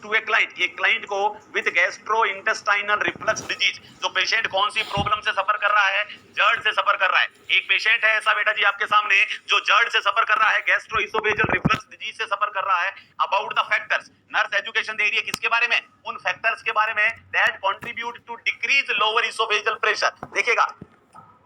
To a client, एक client को with gastro intestinal reflux disease, जो पेशेंट कौन सी प्रॉब्लम से सफर कर रहा है, जर्ड से सफर कर रहा है। एक पेशेंट है ऐसा बेटा जी आपके सामने जो जर्ड से सफर कर रहा है, गैस्ट्रो इसोफेजियल रिफ्लक्स डिजीज से सफर कर रहा है। About the factors, nurse education दे रही है किसके बारे में, उन फैक्टर्स के बारे में that contribute to decrease lower oesophageal pressure. देखिएगा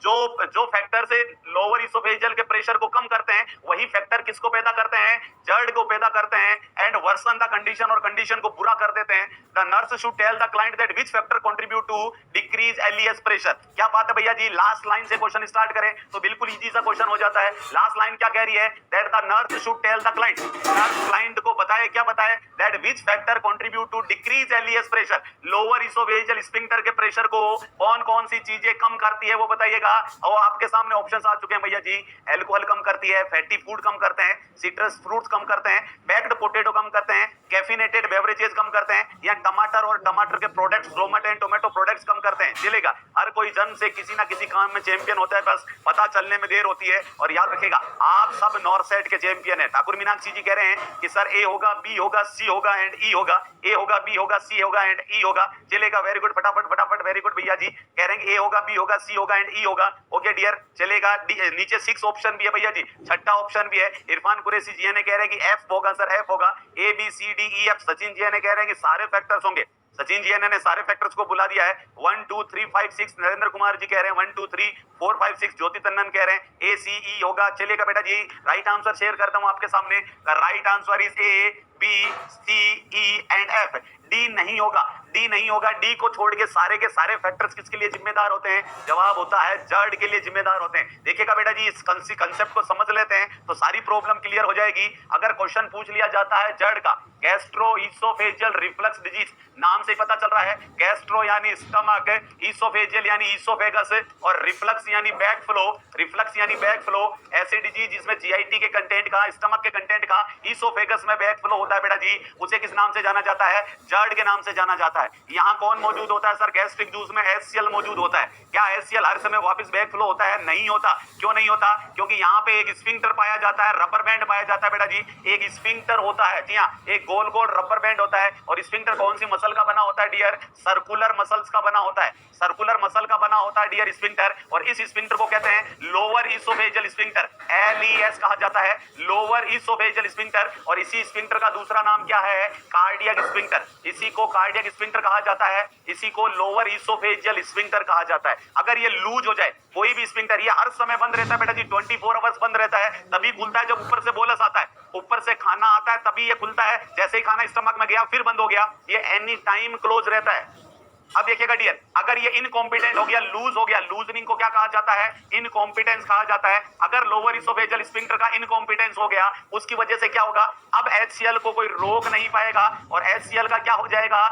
जो फैक्टर से लोअर इसोफेजियल के प्रेशर को कम करते हैं, वही फैक्टर किसको पैदा करते हैं, जर्ड को पैदा करते हैं एंड वर्सन द कंडीशन, और कंडीशन को बुरा कर देते हैं। The nurse should tell the client that which factor contribute to decrease LES pressure. क्या बात है भैया जी, लास्ट लाइन से क्वेश्चन स्टार्ट करें तो बिल्कुल इजी सा क्वेश्चन हो जाता है। लास्ट लाइन क्या कह रही है, that the nurse should tell the client, nurse client को बताए, क्या बताए, that which factor contribute to decrease LES pressure, lower oesophageal sphincter के प्रेशर को कौन कौन सी चीजें कम करती है वो बताइएगा। और आपके सामने ऑप्शंस आ चुके हैं भैया जी, एल्कोहल कम करती है, फैटी फूड कम करते हैं, सिट्रस फ्रूट्स कम करते हैं, बेक्ड पोटैटो कम करते हैं, कैफिनेटेड बेवरेजेस कम करते हैं, या टमाटर और टमाटर के products, tomato and tomato products कम करते हैं। चलेगा, हर कोई जन्म से किसी ना किसी काम में चैंपियन होता है, बस पता चलने में देर होती है। और याद रखेगा आप सब नॉर्सेट के चैंपियन है। ठाकुर मीनाक्षी जी कह रहे हैं कि सर ए होगा, बी होगा, सी होगा एंड ई होगा, ए होगा, बी होगा, सी होगा एंड ई होगा। चलेगा, वेरी गुड, फटाफट फटाफट, वेरी गुड भैया जी, कह रहे हैं ए होगा, बी होगा, सी होगा एंड ई होगा। ओके डियर, चलेगा। नीचे 6 ऑप्शन भी है भैया जी, छठा ऑप्शन भी है। इरफान कुरैशी जी ने कह रहे हैं कि एफ होगा सर, एफ होगा, A B C D E F. Sachin ji ने कह रहे हैं कि सारे फैक्टर्स होंगे। सचिन जी ने सारे फैक्टर्स को बुला दिया है। 1 2 3 5 6, नरेंद्र कुमार जी कह रहे हैं 1 2 3 4 5 6, ज्योति तन्नन कह रहे हैं ए सी ई होगा। चलेगा बेटा जी, राइट आंसर शेयर करता हूं आपके सामने। Right answer is A B C E and F. D नहीं होगा, डी नहीं होगा। डी को छोड़ के सारे फैक्टर्स किसके लिए जिम्मेदार होते हैं, जवाब होता है जर्ड के लिए जिम्मेदार होते हैं। देखिएगा बेटा जी, इस कंसेप्ट को समझ लेते हैं तो सारी प्रॉब्लम क्लियर हो जाएगी। अगर क्वेश्चन पूछ लिया जाता है जर्ड का, गैस्ट्रो इसोफेजियल रिफ्लक्स डिजीज, नाम से पता चल रहा है, गैस्ट्रो यानी स्टमक, इसोफेजियल यानी इसोफेगस, और रिफ्लक्स यानी बैक फ्लो, रिफ्लक्स यानी बैक फ्लो, ऐसे डिजीज जिसमें जीआईटी के कंटेंट का, स्टमक के कंटेंट का इसोफेगस में बैक फ्लो होता है बेटा जी, उसे किस नाम से जाना जाता है, जर्ड के नाम से जाना जाता है। यहाँ कौन मौजूद होता है सर, गैस्ट्रिक जूस में एचसीएल मौजूद होता है। क्या एचसीएल हर समय वापस बैक फ्लो होता है, नहीं होता। क्यों नहीं होता, क्योंकि यहाँ पे एक स्फिंक्टर पाया जाता है, रबर बैंड पाया जाता है बेटा जी, एक स्फिंक्टर होता है। जी हाँ, एक गोल गोल रबर बैंड होता है। और स्फिंक्टर कौन सी मसल का बना होता है डियर, सर्कुलर मसल्स का बना होता है, सर्कुलर मसल का बना होता है डियर स्फिंक्टर। और इस स्फिंक्टर को कहते हैं लोअर इसोफेजियल स्फिंक्टर, एलईएस कहा जाता है, लोअर इसोफेजियल स्फिंक्टर। और इसी स्फिंक्टर का दूसरा नाम क्या है, कार्डियक स्फिंक्टर। इसी को कार्डियक स्फिंक्टर कहा जाता है, इसी को लोअर इसोफेजियल स्फिंक्टर कहा जाता है। अगर ये लूज हो जाए, कोई भी स्फिंक्टर, ये हर समय बंद रहता है बेटा जी, 24 आवर्स बंद रहता है, तभी खुलता है जब ऊपर से बोलस आता है, ऊपर से खाना आता है तभी ये खुलता है। जैसे ही खाना स्टमक में गया फिर बंद हो गया, ये एनी टाइम क्लोज रहता है। अब देखिएगा डियर, अगर ये इनकॉम्पिटेंट हो गया, लूज हो गया, लूजनिंग को क्या कहा जाता है, इनकॉम्पिटेंस कहा जाता है। अगर लोअर इसोफेजियल स्फिंक्टर का इनकॉम्पिटेंस हो गया, उसकी वजह से क्या होगा, अब एचसीएल को कोई रोक नहीं पाएगा, और एचसीएल का क्या हो जाएगा,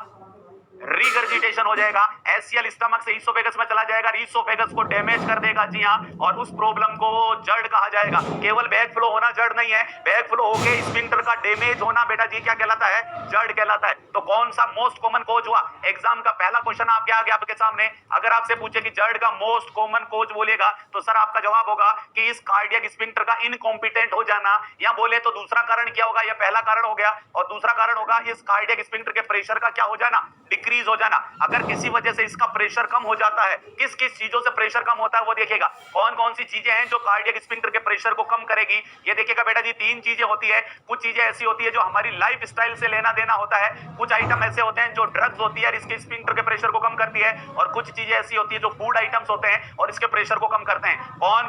रिगर्जिटेशन हो जाएगा। एचसीएल स्टमक से इसोफेगस में चला जाएगा, इसोफेगस को डैमेज कर देगा। जी हाँ, और उस प्रॉब्लम को जर्ड कहा जाएगा। केवल बैक फ्लो होना जर्ड नहीं है, बैक फ्लो होके स्फिंक्टर का डैमेज होना बेटा जी क्या कहलाता है, जर्ड कहलाता है। तो कौन सा मोस्ट कॉमन कोज हुआ, एग्जाम का पहला क्वेश्चन आपके आगे आपके सामने, अगर आपसे पूछे कि जर्ड का मोस्ट कॉमन कोज बोलेगा तो सर आपका जवाब होगा कि इस कार्डियक स्फिंक्टर का इनकॉम्पिटेंट हो जाना। या बोले तो दूसरा कारण क्या होगा, यह पहला कारण हो गया, और दूसरा कारण होगा इस कार्डियक स्फिंक्टर के प्रेशर का क्या हो जाना, डिक्रीज हो जाना। अगर किसी वजह से इसका प्रेशर कम हो जाता है, किस किस चीजों से प्रेशर कम होता है वो देखिएगा। कौन कौन सी चीजें हैं जो कार्डियक स्फिंक्टर के प्रेशर को कम करेगी, ये देखिएगा बेटा जी। 3 चीजें होती है। कुछ चीजें ऐसी होती है जो हमारी लाइफ स्टाइल से लेना देना होता है, कुछ आइटम ऐसे होते हैं जो ड्रग्स होती है और इसके स्फिंक्टर के प्रेशर को कम करती है, और कुछ चीजें ऐसी होती है जो फूड आइटम्स होते हैं और इसके प्रेशर को कम करते हैं। कौन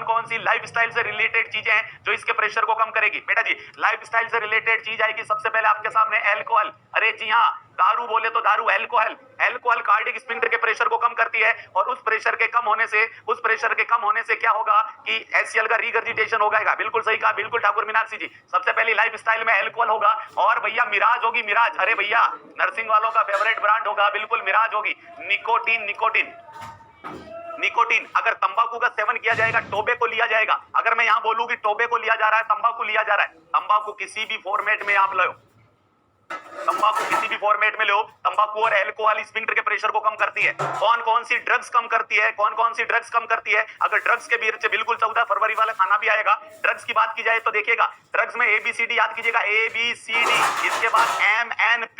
कौन सी लाइफ स्टाइल से रिलेटेड चीजें हैं जो इसके प्रेशर को कम करेगी बेटा जी। लाइफ स्टाइल से रिलेटेड चीज आएगी सबसे पहले आपके सामने, एल्कोहल। अरे जी हाँ, दारू बोले तो दारू, एल्कोहल, एल्कोहल कार्डियक स्फिंक्टर के प्रेशर को कम करती है, और उस प्रेशर के कम होने से क्या होगा कि एचसीएल का रिगर्जिटेशन होगा। बिल्कुल सही कहा, बिल्कुल ठाकुर मीनाक्षी जी। सबसे पहली लाइफ स्टाइल में एल्कोहल होगा, और भैया मिराज होगी, मिराज। अरे भैया, नर्सिंग वालों का फेवरेट ब्रांड होगा, बिल्कुल मिराज होगी। निकोटीन। अगर तंबाकू का सेवन किया जाएगा, टोबे को लिया जाएगा। अगर मैं यहां बोलूं कि टोबे को लिया जा रहा है, तंबाकू लिया जा रहा है, तंबाकू किसी भी फॉर्मेट में आप लो, तंबाकू किसी भी फॉर्मेट में लो, तंबाकू और अल्कोहल स्फिंक्टर के प्रेशर को कम करती है। कौन कौन सी ड्रग्स कम करती है, कौन कौन सी ड्रग्स कम करती है, अगर ड्रग्स के बीच बिल्कुल 14 फरवरी वाला खाना भी आएगा। ड्रग्स की बात की जाए तो देखिएगा, ड्रग्स में ABCD याद कीजिएगा, ABCD, इसके बाद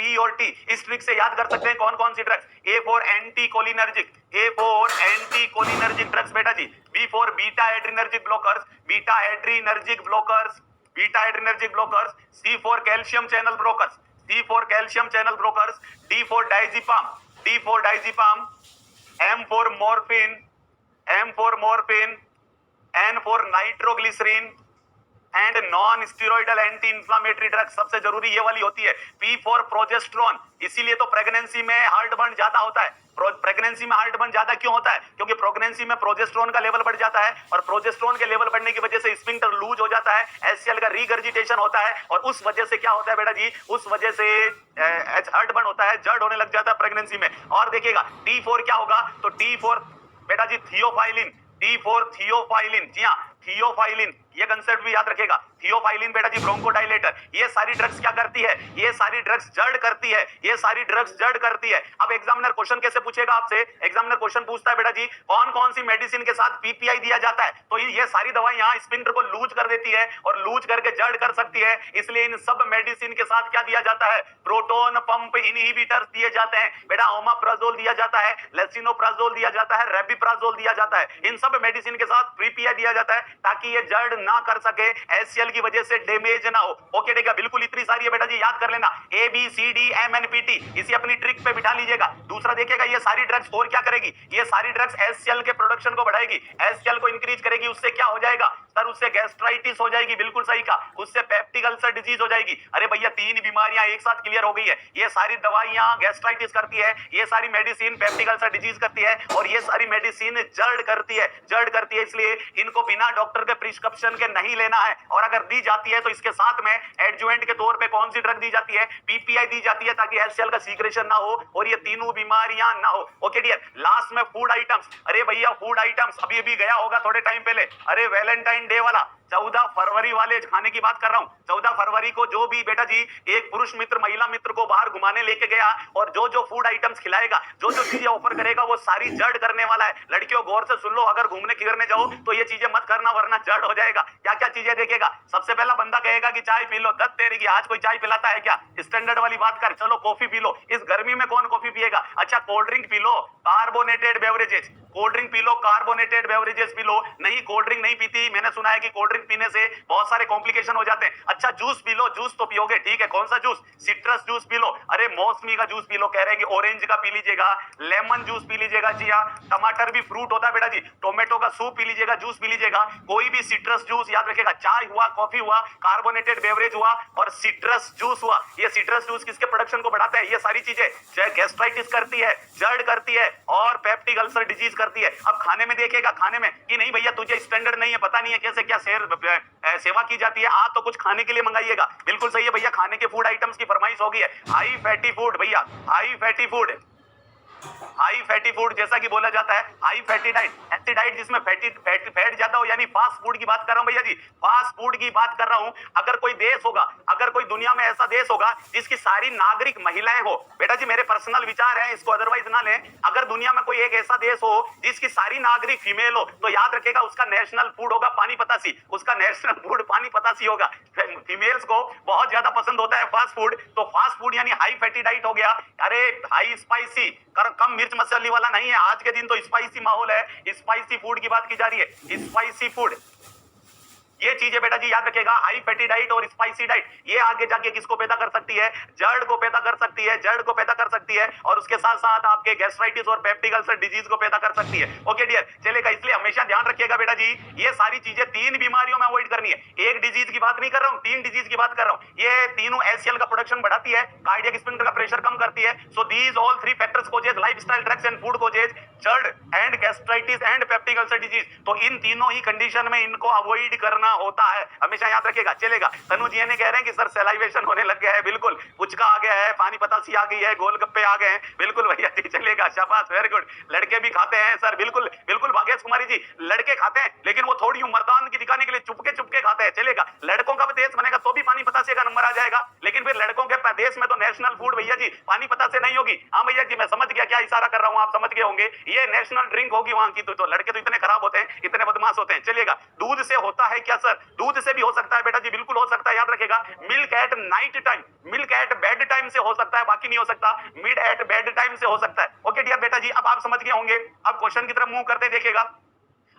पी और टी। इस ट्रिक से याद कर सकते हैं कौन कौन सी drugs. A for anti cholinergic, A for anti cholinergic drugs बेटा जी। B for beta adrenergic blockers, beta adrenergic blockers, beta adrenergic blockers. C for calcium channel blockers, C for calcium channel blockers. D for diazepam, D for diazepam. M for morphine, M for morphine. N for nitroglycerin and non steroidal anti inflammatory drug. सबसे जरूरी ये वाली होती है P for progesterone. इसीलिए तो pregnancy में heart burn ज्यादा होता है। प्रेगनेंसी में हार्ट बर्न ज्यादा क्यों होता है? क्योंकि प्रेगनेंसी में प्रोजेस्टेरोन का लेवल बढ़ जाता है और प्रोजेस्टेरोन के लेवल बढ़ने की वजह से स्फिंक्टर लूज हो जाता है, एचसीएल का रीगर्जिटेशन होता है और उस वजह से क्या होता है बेटा जी, उस वजह से हार्ट बर्न होता है, जर्ड होने लग जाता है प्रेगनेंसी में। और देखिएगा टी फॉर क्या होगा, तो टी फॉर बेटा जी थियोफाइलिन, टी फॉर थियोफाइलिन। जी हाँ, थियोफाइलिन, ये कंसेप्ट भी याद रखेगा। थियोफाइलिन बेटा जी ब्रोंकोडाइलेटर। ये सारी ड्रग्स क्या करती है? ये सारी ड्रग्स जड़ करती है, ये सारी ड्रग्स जड़ करती है। अब एग्जामिनर क्वेश्चन कैसे पूछेगा आपसे? एग्जामिनर क्वेश्चन पूछता है बेटा जी कौन कौन सी मेडिसिन के साथ पीपीआई दिया जाता है, तो ये सारी दवाई यहाँ स्फिंक्टर को लूज कर देती है और लूज करके जड़ कर सकती है। इसलिए इन सब मेडिसिन के साथ क्या दिया जाता है? प्रोटोन पंप इनहिबिटर्स दिए जाते हैं बेटा। ओमाप्राजोल दिया जाता है, लेसिनोप्राजोल दिया जाता है, रेबिप्राजोल दिया जाता है। इन सब मेडिसिन के साथ पीपीआई दिया जाता है ताकि ये जड़ ना कर सके, एचसीएल की वजह से डैमेज ना हो। ओके ठीक है, बिल्कुल इतनी सारी है बेटा जी, याद कर लेना। A B C D M N P T, इसी अपनी ट्रिक पे बिठा लीजिएगा। दूसरा देखिएगा ये सारी ड्रग्स और क्या करेगी? ये सारी ड्रग्स एचसीएल के प्रोडक्शन को बढ़ाएगी, एचसीएल को इंक्रीज करेगी। उससे क्या हो जाएगा सर? उससे गैस्ट्राइटिस हो जाएगी, बिल्कुल सही कहा। उससे पेप्टिक अल्सर डिजीज हो जाएगी। अरे भैया तीन बीमारियां एक साथ क्लियर हो गई है। ये सारी दवाइयां गैस्ट्राइटिस करती है, ये सारी मेडिसिन पेप्टिक अल्सर डिजीज करती है और ये सारी मेडिसिन जड़ करती है, जड़ करती है। इसलिए इनको बिना डॉक्टर के प्रिस्क्रिप्शन के नहीं लेना है और अगर दी जाती है तो इसके साथ में एडजुवेंट के तौर पे कौन सी ड्रग दी जाती है? पीपीआई दी जाती है ताकि एचसीएल का सीक्रेशन ना हो और ये तीनों बीमारियां ना हो। ओके डियर, लास्ट में फूड आइटम्स। अरे भैया फूड आइटम्स अभी अभी गया होगा थोड़े टाइम पहले, अरे वैलेंटाइन डे वाला 14 फरवरी वाले खाने की बात कर रहा हूं। 14 फरवरी को जो भी बेटा जी एक पुरुष मित्र महिला मित्र को बाहर घुमाने लेके गया और जो जो फूड आइटम्स खिलाएगा, जो जो चीजें ऑफर करेगा वो सारी जड़ करने वाला है। लड़कियों गौर से सुन लो, अगर घूमने फिरने जाओ तो ये चीजें मत करना वरना जड़ हो जाएगा। क्या क्या चीजें देखेगा? सबसे पहला बंदा कहेगा कि चाय पी लो। दत्त तेरी की, आज कोई चाय पिलाता है क्या? स्टैंडर्ड वाली बात कर, चलो कॉफी पी लो। इस गर्मी में कौन कॉफी पिएगा? अच्छा कोल्ड ड्रिंक पी लो, कार्बोनेटेड बेवरेजेस, कोल्ड ड्रिंक पी लो, कार्बोनेटेड बेवरेजेस पी लो। नहीं कोल्ड ड्रिंक नहीं पीती, मैंने सुना है कि कोल्ड ड्रिंक पीने से बहुत सारे कॉम्प्लिकेशन हो जाते हैं। अच्छा जूस पी लो, जूस तो पियोगे ठीक है, कौन सा juice? Citrus juice P low. अरे मौसमी का जूस पी लो, कह रहे हैं कि ऑरेंज का पी लीजिएगा, लेमन जूस पी लीजिएगा। जी हाँ, टमाटर भी फ्रूट होता है बेटा जी, टोमेटो का सूप पी लीजिएगा, जूस पी लीजिएगा। कोई भी सिट्रस जूस याद रखेगा, चाय हुआ, कॉफी हुआ, कार्बोनेटेड बेवरेज हुआ और सिट्रस जूस हुआ। ये सिट्रस जूस किसके प्रोडक्शन को बढ़ाता है? ये सारी चीजें गैस्ट्राइटिस करती है, जड़ करती है और पेप्टिक अल्सर डिजीज करती है। अब खाने में देखेगा, खाने में कि नहीं भैया तुझे स्टैंडर्ड नहीं है, पता नहीं है कैसे क्या सेवा की जाती है, आप तो कुछ खाने के लिए मंगाइएगा। बिल्कुल सही है भैया, खाने के फूड आइटम्स की फरमाइश हो गई है। हाई फैटी फूड भैया, high fatty food, high fatty food जैसा कि बोला जाता है, हाई फैटी डाइट, ऐसी डाइट जिसमें फैट ज्यादा हो, यानी फास्ट फूड की बात कर रहा हूं भैया जी, फास्ट फूड की बात कर रहा हूं। अगर कोई देश होगा, अगर कोई दुनिया में ऐसा देश होगा जिसकी सारी नागरिक महिलाएं हो, बेटा जी मेरे पर्सनल विचार है, इसको अदरवाइज ना लें, अगर दुनिया में कोई एक ऐसा देश हो जिसकी सारी नागरिक फीमेल हो तो याद रखेगा उसका नेशनल फूड होगा पानी पतासी, उसका नेशनल फूड पानी पतासी होगा। फीमेल्स को बहुत ज्यादा पसंद होता है फास्ट फूड, तो फास्ट फूड यानी हाई फैटी डाइट हो गया। अरे हाई स्पाइसी, कम मिर्च मसाले वाला नहीं है, आज के दिन तो स्पाइसी माहौल है, स्पाइसी फूड की बात की जा रही है, स्पाइसी फूड। ये चीजें बेटा जी याद रखेगा, हाई फैटी डाइट और स्पाइसी डाइट, ये आगे जाके किसको पैदा कर सकती है? जड़ को पैदा कर सकती है, जड़ को पैदा कर सकती है और उसके साथ साथ आपके गैस्ट्राइटिस और पेप्टिक अल्सर डिजीज को पैदा कर सकती है। ओके डियर, चलेगा, इसलिए हमेशा ध्यान रखिएगा बेटा जी, ये सारी चीजें तीन बीमारियों में अवॉइड करनी है। एक डिजीज की बात नहीं कर रहा हूं, तीन डिजीज की बात कर रहा हूं। ये तीनों एचसीएल का प्रोडक्शन बढ़ाती है, कार्डियक स्फिंक्टर का प्रेशर कम करती है। So these all three factors causes, lifestyle drugs and food causes, जड़ and gastritis and peptic ulcer disease. तो इन तीनों ही कंडीशन में इनको अवॉइड करना होता है, हमेशा याद रखिएगा। चलेगा, तनु जी ने कह रहे हैं कि सर सैलाइवेशन होने लग गया है, बिल्कुल पुचका आ गया है, पानी पतासी आ गई है, गोलगप्पे आ गए हैं, बिल्कुल भैया जी चलेगा, शाबाश, वेरी गुड। लड़के भी खाते हैं सर, बिल्कुल बिल्कुल भाग्यश कुमारी जी, लड़के खाते हैं लेकिन वो थोड़ी मर्दान की दिखाने के लिए चुपके चुपके खाते हैं। चलेगा, लड़कों का भी देश बनेगा तो भी पानी पतासे का नंबर आ जाएगा, लेकिन फिर लड़कों के देश में तो नेशनल फूड भैया जी पानी पतासे नहीं होगी। हाँ भैया जी मैं समझ गया क्या इशारा कर रहा हूँ, आप समझ गए होंगे, ये नेशनल ड्रिंक होगी वहां की। तो लड़के तो इतने खराब होते हैं, इतने बदमाश होते हैं। चलिएगा, दूध से होता है क्या सर? दूध से भी हो सकता है बेटा जी, बिल्कुल हो सकता है, याद रखेगा। Milk at night time, milk at bed time से हो सकता सकता है, बाकी नहीं हो सकता। मिड एट बेड टाइम से हो सकता है। ओके डियर बेटा जी, अब आप समझ गए होंगे। अब क्वेश्चन की तरफ मूव करते देखिएगा।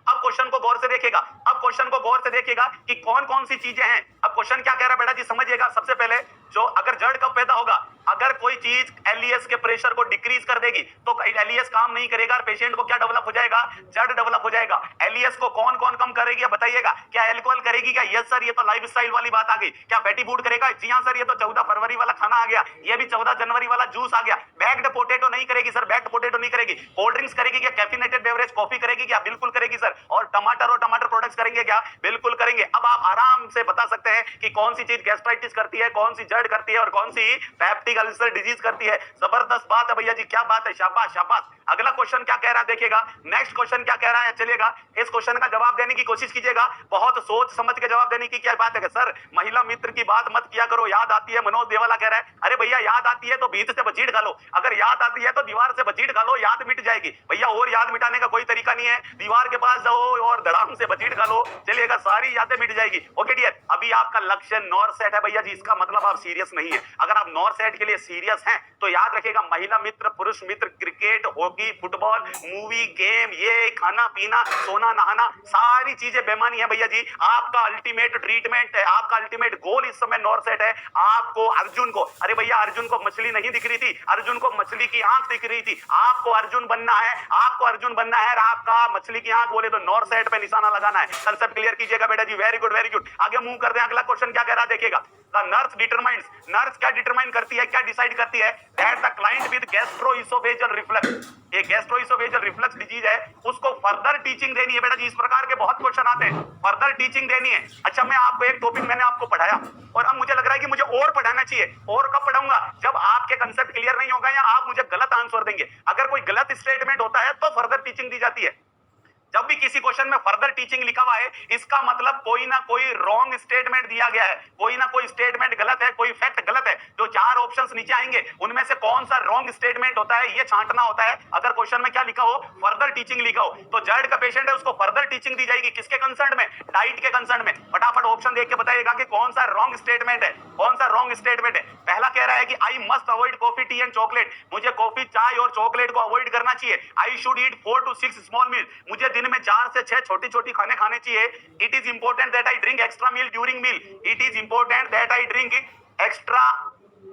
अब क्वेश्चन को गौर से देखिएगा। अब क्वेश्चन को गौर से देखिएगा कि कौन कौन सी चीजें हैं। अब क्वेश्चन क्या कह रहा है बेटा जी, समझिएगा। सबसे पहले जो अगर जड़ कब पैदा होगा, अगर कोई चीज एलईएस के प्रेशर को डिक्रीज कर देगी तो एलईएस काम नहीं करेगा और पेशेंट को क्या डेवलप हो जाएगा, जड़ डेवलप हो जाएगा। एलईएस को कौन कौन कम करेगी बताइएगा। क्या एल्कोहल करेगी क्या? यस सर, ये तो लाइफस्टाइल वाली बात आ गई। क्या फैटी फूड करेगा? जी हां सर, ये तो 14 फरवरी वाला खाना आ गया, ये भी 14 जनवरी वाला जूस आ गया। बैग्ड पोटैटो नहीं करेगी सर, बैग्ड पोटैटो नहीं करेगी। कोल्ड ड्रिंक्स करेगी क्या? कैफिनेटेड बेवरेज कॉफी करेगी क्या? बिल्कुल करेगी सर। और टमाटर प्रोडक्ट्स करेंगे क्या? बिल्कुल करेंगे। अब आप आराम से बता सकते हैं कि कौन सी चीज गैस्ट्राइटिस करती है, कौन सी जड़ करती है और कौन सी पेप्टिक अल्सर डिजीज करती है। जबरदस्त बात है भैया जी, क्या बात है, शाबाश शाबाश। अगला क्वेश्चन क्या कह रहा है देखिएगा। नेक्स्ट क्वेश्चन क्या कह रहा है, चलिएगा इस क्वेश्चन का जवाब देने की कोशिश कीजिएगा। बहुत सोच समझ के जवाब देने की क्या बात है कि सर महिला मित्र की बात मत किया करो, याद आती है। मनोज देवाला कह रहा है, अरे भैया याद आती है तो भीत से बचीट खा लो, अगर याद आती है तो दीवार से बचीट खा लो, याद मिट जाएगी। भैया और याद मिटाने का कोई तरीका नहीं है, दीवार के पास जाओ और धड़ाम से बचीट खा लो, चलिएगा सारी यादें मिट जाएगी। ओके डियर, अभी आपका लक्ष्य नॉर सेट है भैया जी, इसका मतलब आप सीरियस नहीं है। अगर आप नॉर सेट के लिए सीरियस हैं तो याद रखिएगा, महिला मित्र, पुरुष मित्र, cricket, hockey, football, movie, game, ये खाना पीना, सोना नहाना, सारी चीजें बेमानी है भैया जी। आपका अल्टीमेट ट्रीटमेंट है, आपका अल्टीमेट गोल इस समय नॉर सेट है। आपको अर्जुन को, अरे भैया अर्जुन को मछली नहीं दिख रही थी, अर्जुन को मछली की आंख दिख रही थी। आपको अर्जुन बनना है, आपको अर्जुन बनना है। आपका मछली की आंख बोले तो नॉर सेट पे निशाना लगाना है। कंसेप्ट क्लियर कीजिएगा बेटा जी, वेरी गुड वेरी गुड। आगे मूव करते हैं, अगला क्वेश्चन क्या कह रहा है देखिएगा। नर्स डिटरमाइंस, नर्स क्या डिटरमाइन करती है, क्या डिसाइड करती है, that the client with gastroesophageal reflux, ये गैस्ट्रोइसोफेजियल रिफ्लक्स डिजीज है, उसको फर्दर टीचिंग देनी है बेटा जी। इस प्रकार के बहुत क्वेश्चन आते हैं, फर्दर टीचिंग देनी है। अच्छा, मैं आपको एक टॉपिक मैंने आपको पढ़ाया और अब मुझे लग रहा है कि मुझे और पढ़ाना चाहिए। और कब पढ़ाऊंगा? जब आपके कंसेप्ट क्लियर नहीं होगा या आप मुझे गलत आंसर देंगे। अगर कोई गलत स्टेटमेंट होता है तो फर्दर टीचिंग दी जाती है। जब भी किसी क्वेश्चन में फर्दर टीचिंग लिखा हुआ है, इसका मतलब कोई ना कोई रॉन्ग स्टेटमेंट दिया गया है, कोई ना कोई स्टेटमेंट गलत है, कोई फैक्ट गलत है। जो चार ऑप्शंस नीचे आएंगे उनमें से कौन सा रॉन्ग स्टेटमेंट होता है ये छांटना होता है। अगर क्वेश्चन में क्या लिखा हो, फर्दर टीचिंग लिखा हो, तो जड़ का पेशेंट है उसको फर्दर टीचिंग दी जाएगी। किसके कंसर्न में? डाइट के कंसर्न में। फटाफट ऑप्शन देख के बताइएगा कि कौन सा रॉन्ग स्टेटमेंट है, कौन सा रॉन्ग स्टेटमेंट है। पहला कह रहा है कि I must avoid coffee, tea and chocolate, मुझे कॉफी, चाय और चॉकलेट को अवॉइड करना चाहिए। I should eat 4 to 6 small meal, मुझे दिन में 4 से 6 छोटी छोटी खाने खाने चाहिए। It is important that I drink extra meal during meal, it is important that I drink extra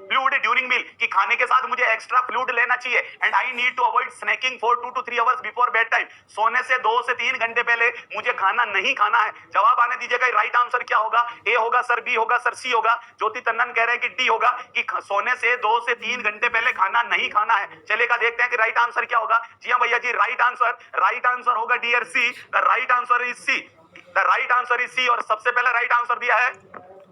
fluid during meal, कि खाने के साथ मुझे एक्स्ट्रा फ्लूइड लेना चाहिए। And I need to avoid snacking for 2 to 3 hours before bed time, सोने से 2 से 3 घंटे पहले मुझे खाना नहीं खाना है। जवाब आने दीजिएगा, राइट आंसर क्या होगा? ए होगा सर, बी होगा सर, सी होगा? ज्योति तन्नन कह रहे हैं कि डी होगा, कि सोने से 2 से 3 घंटे पहले खाना नहीं खाना है। चलेगा, देखते हैं कि राइट आंसर क्या होगा। जी हाँ भैया जी, राइट आंसर होगा डी और C. The right answer is C, the right answer is C. और सबसे पहले राइट आंसर दिया है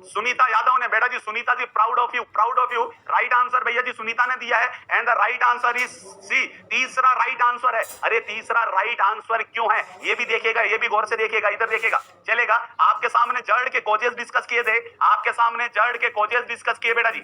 सुनीता यादव ने। बेटा जी Sunita ji, proud of you, proud of you. Right answer भैया जी सुनीता ने दिया है and the right answer is C, तीसरा राइट आंसर है। अरे तीसरा राइट आंसर क्यों है ये भी देखिएगा, ये भी गौर से देखिएगा, इधर देखिएगा। चलेगा, आपके सामने जड़ के कॉजेस डिस्कस किए थे, आपके सामने जड़ के कॉजेस डिस्कस किए बेटा जी,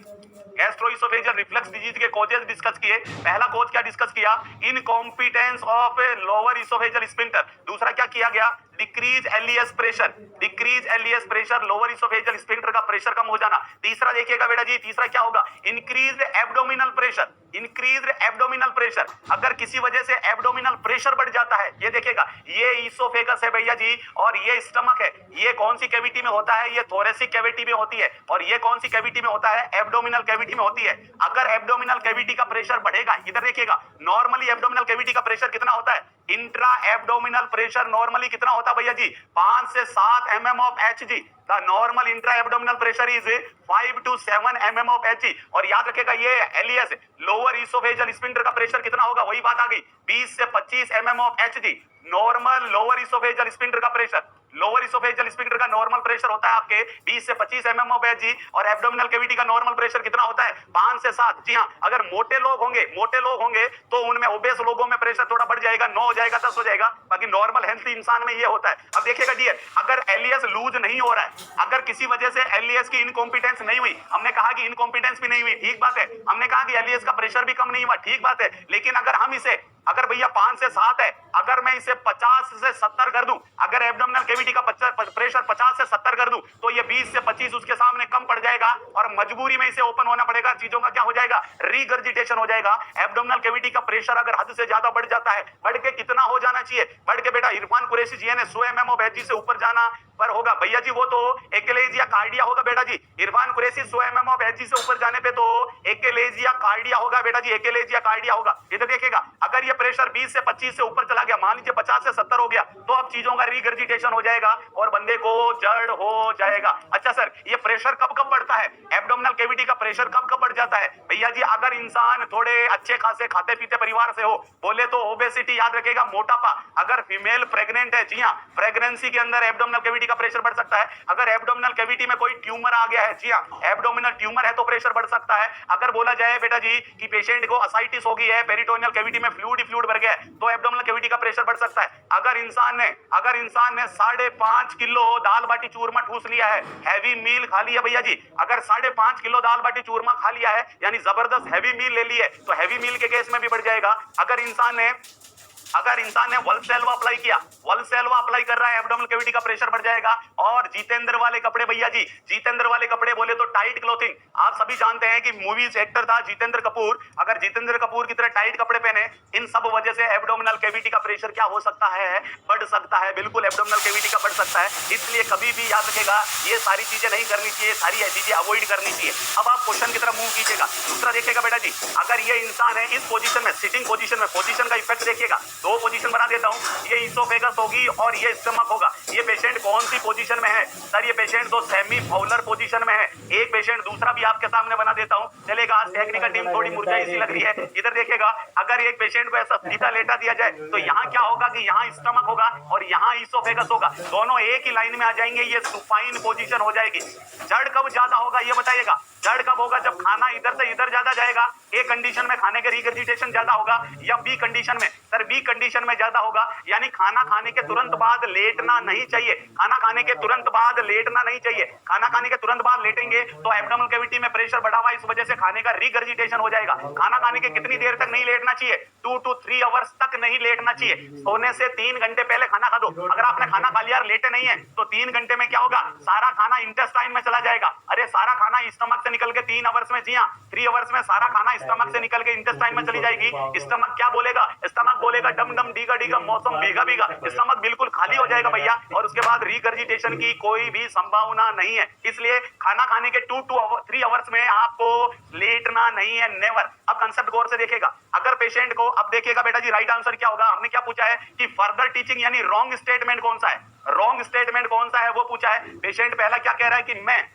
गैस्ट्रोइसोफेजियल रिफ्लक्स डिजीज के कॉजेस डिस्कस किए। पहला कॉज क्या डिस्कस किया? Incompetence of lower oesophageal sphincter. दूसरा क्या किया गया? Decrease LES pressure, decrease LES pressure, lower oesophageal sphincter का प्रेशर कम हो जाना। तीसरा देखिएगा बेटा जी, तीसरा क्या होगा? Increased abdominal pressure, increased abdominal pressure. अगर किसी वजह से एब्डोमिनल प्रेशर बढ़ जाता है, ये देखिएगा, ये इसोफेगस है भैया जी और ये स्टमक है। ये कौन सी कैविटी में होता है? ये थोरेसिक कैविटी में होती है। और ये कौन सी कैविटी में होता है? एब्डोमिनल कैविटी में होती है। अगर एब्डोमिनल कैविटी का प्रेशर बढ़ेगा, इधर देखिएगा, नॉर्मली एब्डोमिनल कैविटी का प्रेशर कितना होता है? इंट्रा एब्डोमिनल प्रेशर नॉर्मली कितना होता है भैया जी? 5 से 7 mm of Hg। The normal intra abdominal pressure is 5 to 7 mm of Hg। और याद रखिएगा, ये एलईएस लोअर इसोफेजियल स्फिंक्टर का प्रेशर कितना होगा? वही बात आ गई, 20 से 25 mm of Hg। Normal lower oesophageal sphincter का प्रेशर, लोअर इसोफेजियल स्फिंक्टर का नॉर्मल प्रेशर होता है आपके 20 से 25 mm ऑफ Hg। और एब्डोमिनल कैविटी का नॉर्मल प्रेशर कितना होता है? 5 से 7। जी हाँ, अगर मोटे लोग होंगे तो उनमें, ओबेस लोगों में प्रेशर थोड़ा बढ़ जाएगा, 9 हो जाएगा, 10 हो जाएगा। बाकी नॉर्मल हेल्थी इंसान में ये होता है। अब देखिएगा डियर, अगर एलईएस लूज नहीं हो रहा है, अगर किसी वजह से एलईएस की इनकॉम्पिटेंस नहीं हुई, हमने कहा कि इनकॉम्पिटेंस भी नहीं हुई, ठीक बात है। हमने कहा कि एलईएस का प्रेशर भी कम नहीं हुआ, ठीक बात है। लेकिन अगर हम इसे अगर भैया 5 से 7 है, अगर मैं इसे 50 से 70 कर दूं, अगर एब्डोमिनल कैविटी का प्रेशर 50 से 70 कर दूं, तो ये 20 से 25 उसके सामने कम पड़ जाएगा और मजबूरी में इसे ओपन होना पड़ेगा। चीजों का क्या हो जाएगा, रीगर्जिटेशन हो जाएगा। एब्डोमिनल कैविटी का प्रेशर अगर हद से ज्यादा बढ़ जाता है, बढ़ के कितना हो जाना चाहिए, बढ़ के बेटा इरफान कुरैशी जी ने 100 mm ऑफ एचजी से ऊपर जाना पर होगा भैया जी, वो तो एक्लेजिया कार्डिया होगा बेटा जी। Irfan Qureshi 100 mm of Hg से ऊपर जाने पे तो एक्लेजिया कार्डिया होगा बेटा जी, एक्लेजिया कार्डिया होगा। इधर देखिएगा, अगर ये प्रेशर 20 से 25 से ऊपर चला गया, मान लीजिए 50 से 70 हो गया, तो अब चीजों का रीगर्जिटेशन हो जाएगा और बंदे को जड़ हो जाएगा। अच्छा सर, ये प्रेशर कब कब बढ़ता है, एब्डोमिनल कैविटी का प्रेशर कब कब बढ़ जाता है भैया जी? अगर इंसान थोड़े अच्छे खासे खाते पीते परिवार से हो, बोले तो ओबेसिटी, याद रखेगा मोटापा। अगर फीमेल प्रेग्नेंट है, जी हाँ, प्रेगनेंसी के अंदर एब्डोमिनल कैविटी का प्रेशर बढ़ सकता है। अगर एब्डोमिनल कैविटी में कोई ट्यूमर आ गया है, जी हाँ, एब्डोमिनल ट्यूमर है तो प्रेशर बढ़ सकता है। अगर बोला जाए बेटा जी कि पेशेंट को असाइटिस हो गई है, पेरिटोनियल कैविटी में फ्लूइड भर गया है, तो एब्डोमिनल कैविटी का प्रेशर बढ़ सकता है। अगर इंसान ने 5.5 किलो दाल बाटी चूरमा ठूस लिया है, हैवी मील खा लिया भैया जी, अगर 5.5 किलो दाल बाटी चूरमा खा लिया है, यानी जबरदस्त हैवी मील ले ली है, तो हैवी मील के केस में भी बढ़ जाएगा। अगर इंसान ने वल्सेल्वा अप्लाई किया, वल्सेल्वा अप्लाई कर रहा है, एब्डोमिनल कैविटी का प्रेशर बढ़ जाएगा। और जितेंद्र वाले कपड़े भैया जी, जितेंद्र वाले कपड़े बोले तो टाइट क्लोथिंग, आप सभी जानते हैं कि मूवीज एक्टर था जितेंद्र कपूर, अगर जितेंद्र कपूर की तरह टाइट कपड़े पहने, इन सब वजह से एब्डोमिनल कैविटी का प्रेशर क्या हो सकता है, बढ़ सकता है, बिल्कुल एब्डोमिनल कैविटी का बढ़ सकता है। इसलिए कभी भी याद रखेगा, ये सारी चीजें नहीं करनी चाहिए, सारी चीजें अवॉइड करनी चाहिए। अब आप क्वेश्चन की तरफ मूव कीजिएगा, दूसरा देखिएगा बेटा जी, अगर ये इंसान है इस पोजीशन में, सिटिंग पोजीशन में, पोजीशन का इफेक्ट देखिएगा, दो पोजीशन बना देता हूं, ये इसोफेगस होगी और ये स्टमक होगा। ये पेशेंट कौन सी पोजीशन में है सर? ये पेशेंट तो सेमी फाउलर पोजीशन में है। एक पेशेंट दूसरा भी आपके सामने बना देता हूं, चलेगा? आज टेक्निकल टीम थोड़ी मुरझाई सी लग रही है। इधर देखिएगा, अगर एक पेशेंट को ऐसा सीधा लेटा दिया जाए, तो यहाँ क्या होगा कि यहाँ स्टमक होगा और यहाँ इसोफेगस होगा, दोनों एक ही लाइन में आ जाएंगे, ये सुपाइन पोजीशन हो जाएगी। जड़ कब ज्यादा होगा ये बताइएगा? जड़ कब होगा? जब खाना इधर से इधर ज्यादा जाएगा, ए कंडीशन में खाने के रिगर्जिटेशन ज्यादा होगा, या बी कंडीशन में? सर बी कंडीशन में ज्यादा होगा, यानी खाना खाने के तुरंत बाद लेटना नहीं चाहिए। खाना खाने के तुरंत बाद लेटना नहीं चाहिए। खाना खाने के तुरंत बाद लेटेंगे तो एब्डोमिनल कैविटी में प्रेशर बढ़ा हुआ, इस वजह से खाने का रिगर्जिटेशन हो जाएगा। खाना खाने के कितनी देर तक नहीं लेटना चाहिए? 2 to 3 आवर्स तक नहीं लेटना चाहिए। सोने से 3 घंटे पहले खाना खा दो। अगर आपने खाना खा लिया और लेटे नहीं है, तो 3 घंटे में क्या होगा? सारा खाना इंटेस्टाइन में चला जाएगा। अरे सारा खाना स्टमक से निकल के 3 आवर्स में, जी हाँ, 3 आवर्स में सारा खाना स्टमक से निकल के इंटेस्टाइन में चली जाएगी। स्टमक क्या बोलेगा? स्टमक बोलेगा डम डम डीगा डीगा, मौसम भीगा भीगा। स्टमक बिल्कुल खाली हो जाएगा भैया, और उसके बाद रिगर्जिटेशन की कोई भी संभावना नहीं है। इसलिए खाना खाने के 2 to 3 आवर्स में आपको लेटना नहीं है, नेवर। अब कंसेप्ट गौर से देखेगा, अगर पेशेंट को, अब देखिएगा बेटा जी, राइट आंसर क्या होगा? हमने क्या पूछा है कि फर्दर टीचिंग, यानी रॉन्ग स्टेटमेंट कौन सा है? रॉन्ग स्टेटमेंट कौन सा है वो पूछा है। पेशेंट पहला क्या कह रहा है कि मैं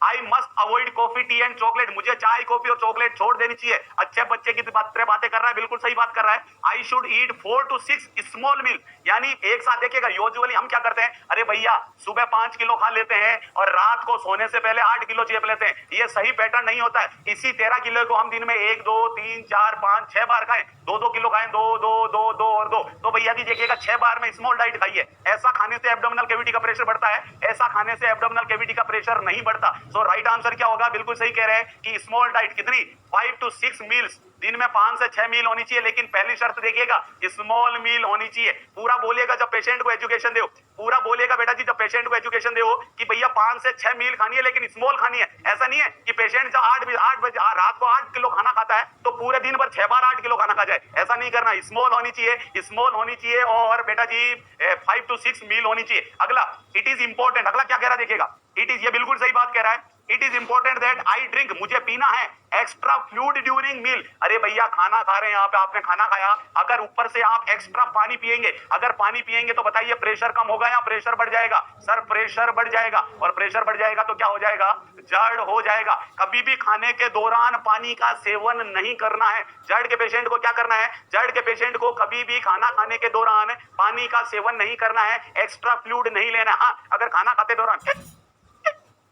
आई must avoid coffee tea and chocolate, मुझे चाय कॉफी और चॉकलेट छोड़ देनी चाहिए। अच्छे बच्चे की बातें कर रहा है, बिल्कुल सही बात कर रहा है। I should eat 4 to 6 small meal, यानी एक साथ देखिएगा, यूजुअली हम क्या करते हैं, अरे भैया सुबह 5 किलो खा लेते हैं और रात को सोने से पहले 8 किलो चेप लेते हैं। ये सही पैटर्न नहीं होता है। इसी 13 किलो को हम दिन में 1 2 3 4 5 6 बार खाएं, 2 किलो खाएं, 2 2 2 2 और 2, तो भैया जी देखिएगा 6 बार में स्मॉल डाइट खाइए। ऐसा खाने से एब्डोमिनल कैविटी का प्रेशर बढ़ता है, ऐसा खाने से एब्डोमिनल कैविटी का प्रेशर नहीं बढ़ता। सो राइट आंसर क्या होगा? बिल्कुल सही कह रहे हैं कि स्मॉल डाइट कितनी, 5 to 6 मील्स, दिन में 5 से 6 मील होनी चाहिए। लेकिन पहली शर्त देखिएगा, स्मॉल मील होनी चाहिए। पूरा बोलिएगा जब पेशेंट को एजुकेशन दो, पूरा बोलिएगा बेटा जी जब पेशेंट को एजुकेशन दो कि भैया 5 से 6 मील खानी है, लेकिन स्मॉल खानी है। ऐसा नहीं है कि पेशेंट जब 8 बजे रात को 8 किलो खाना खाता है तो पूरे दिन भर 6 बार 8 किलो खाना खा जाए, ऐसा नहीं करना। स्मॉल होनी चाहिए, स्मॉल होनी चाहिए, और बेटा जी 5 to 6 मील होनी चाहिए। अगला, इट इज इंपॉर्टेंट, अगला क्या कह रहा है देखिएगा, इट इज, ये बिल्कुल सही बात कह रहा है, it is important that I drink, मुझे पीना है एक्स्ट्रा फ्लूइड ड्यूरिंग मील। अरे भैया खाना खा रहे हैं, यहाँ पे आपने खाना खाया, अगर ऊपर से आप एक्स्ट्रा पानी पिएंगे, अगर पानी पिएंगे तो बताइए प्रेशर कम होगा या प्रेशर बढ़ जाएगा? सर प्रेशर बढ़ जाएगा, और प्रेशर बढ़ जाएगा तो क्या हो जाएगा? जड़ हो जाएगा। कभी भी खाने के दौरान पानी का सेवन नहीं करना है। जड़ के पेशेंट को क्या करना है? जड़ के पेशेंट को कभी भी खाना खाने के दौरान पानी का सेवन नहीं करना है, एक्स्ट्रा फ्लूइड नहीं लेना। हाँ, अगर खाना खाते दौरान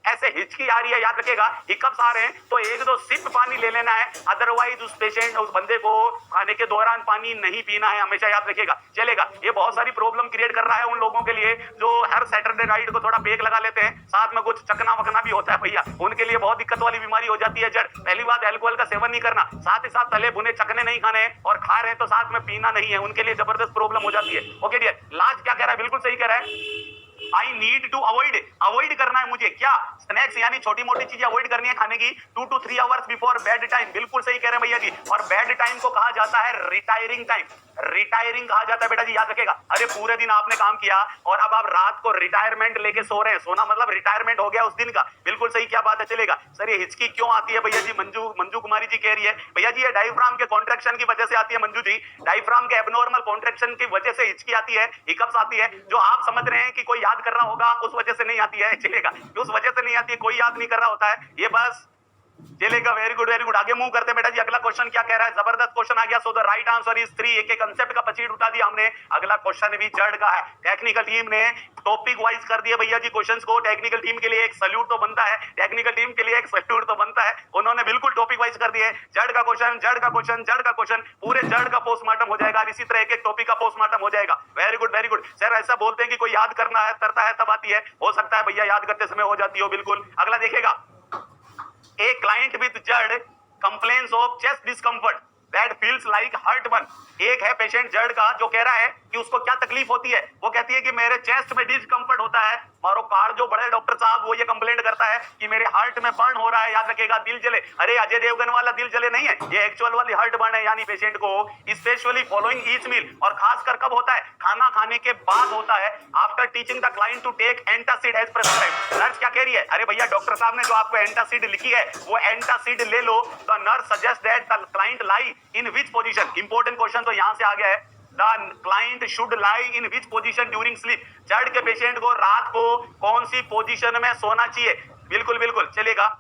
ऐसे हिचकी आ रही है, याद रखिएगा, हिकअप्स आ रहे हैं, तो एक दो सिप पानी ले लेना है, अदरवाइज उस पेशेंट उस बंदे को खाने के दौरान पानी नहीं पीना है, हमेशा याद रखिएगा, चलेगा। ये बहुत सारी प्रॉब्लम क्रिएट कर रहा है उन लोगों के लिए जो हर सैटरडे नाइट को थोड़ा पेक लगा लेते हैं, साथ में कुछ चकना वकना भी होता है भैया, उनके लिए बहुत दिक्कत वाली बीमारी हो जाती है जड़। पहली बात, अल्कोहल का सेवन नहीं करना, साथ ही साथ तले भुने चकने नहीं खाने हैं, और खा रहे हैं तो साथ में पीना नहीं है, उनके लिए जबरदस्त प्रॉब्लम हो जाती है। ओके डियर, लास्ट क्या कह रहा है, बिल्कुल सही कह रहा है, आई नीड टू अवॉइड करना है मुझे क्या, स्नैक्स यानी छोटी मोटी चीजें अवॉइड करनी है खाने की 2 to 3 hours before bed time, बिल्कुल सही कह रहे हैं भैया जी। और बेड टाइम को कहा जाता है रिटायरिंग टाइम, रिटायरिंग कहा जाता है बेटा जी, याद रखेगा। अरे पूरे दिन आपने काम किया और अब आप रात को रिटायरमेंट लेके सो रहे हैं, सोना मतलब रिटायरमेंट हो गया उस दिन का, बिल्कुल सही, क्या बात है, चलेगा। सर ये हिचकी क्यों आती है भैया जी, मंजू कुमारी जी कह रही है, भैया जी ये डायफ्राम के कॉन्ट्रैक्शन की वजह से आती है मंजू जी, डायफ्राम के एबनॉर्मल कॉन्ट्रैक्शन की वजह से हिचकी आती है, हिकअप्स आती है, जो आप समझ रहे हैं कि कोई याद कर रहा होगा उस वजह से नहीं आती है, चलेगा, उस वजह से नहीं आती है, कोई याद नहीं कर रहा होता है, ये बस चलेगा। वेरी गुड वेरी गुड, आगे मूव करते हैं बेटा जी। अगला क्वेश्चन क्या कह रहा है, जबरदस्त क्वेश्चन आ गया। So the right answer is 3, एक कंसेप्ट का पचीट उठा दिया हमने। अगला क्वेश्चन भी जड़ का है, टेक्निकल टीम ने टॉपिक वाइज कर दिया भैया जी क्वेश्चंस को, टेक्निकल टीम के लिए एक सल्यूट तो बनता है, टेक्निकल टीम के लिए एक सल्यूट तो बनता है, उन्होंने बिल्कुल टॉपिक वाइज कर दिए। जड़ का क्वेश्चन, जड़ का क्वेश्चन, जड़ का क्वेश्चन, पूरे जड़ का पोस्टमार्टम हो जाएगा, इसी तरह एक एक टॉपिक का पोस्टमार्टम हो जाएगा। Very good very good. Sir ऐसा बोलते हैं कि कोई याद करना है करता है तब आती है, हो सकता है भैया याद करते समय हो जाती हो, बिल्कुल। अगला देखेगा, A client with जड़ complains of chest discomfort that feels like heartburn। एक है पेशेंट जड़ का जो कह रहा है कि उसको क्या तकलीफ होती है, वो कहती है कि मेरे चेस्ट में डिस्कम्फर्ट होता है, मारो कार जो बड़े डॉक्टर साहब वो ये कंप्लेंट करता है कि मेरे हार्ट में बर्न हो रहा है, याद रखेगा, दिल जले। अरे अजय देवगन वाला दिल जले नहीं है, ये एक्चुअल वाली हार्ट बर्न है, यानी पेशेंट को स्पेशली फॉलोइंग ईच मील, और खासकर कब होता है, खाना खाने के बाद होता है, after teaching the client to take antacid as prescribed. Nurse क्या कह रही है, अरे भैया डॉक्टर साहब ने जो आपको एंटासिड लिखी है वो एंटासिड ले लो, the nurse suggest that the client lie in which position. Important question तो यहां से आ गया है, the client should lie in which position during sleep. GERD के पेशेंट को रात को कौन सी पोजीशन में सोना चाहिए, बिल्कुल बिल्कुल चलेगा।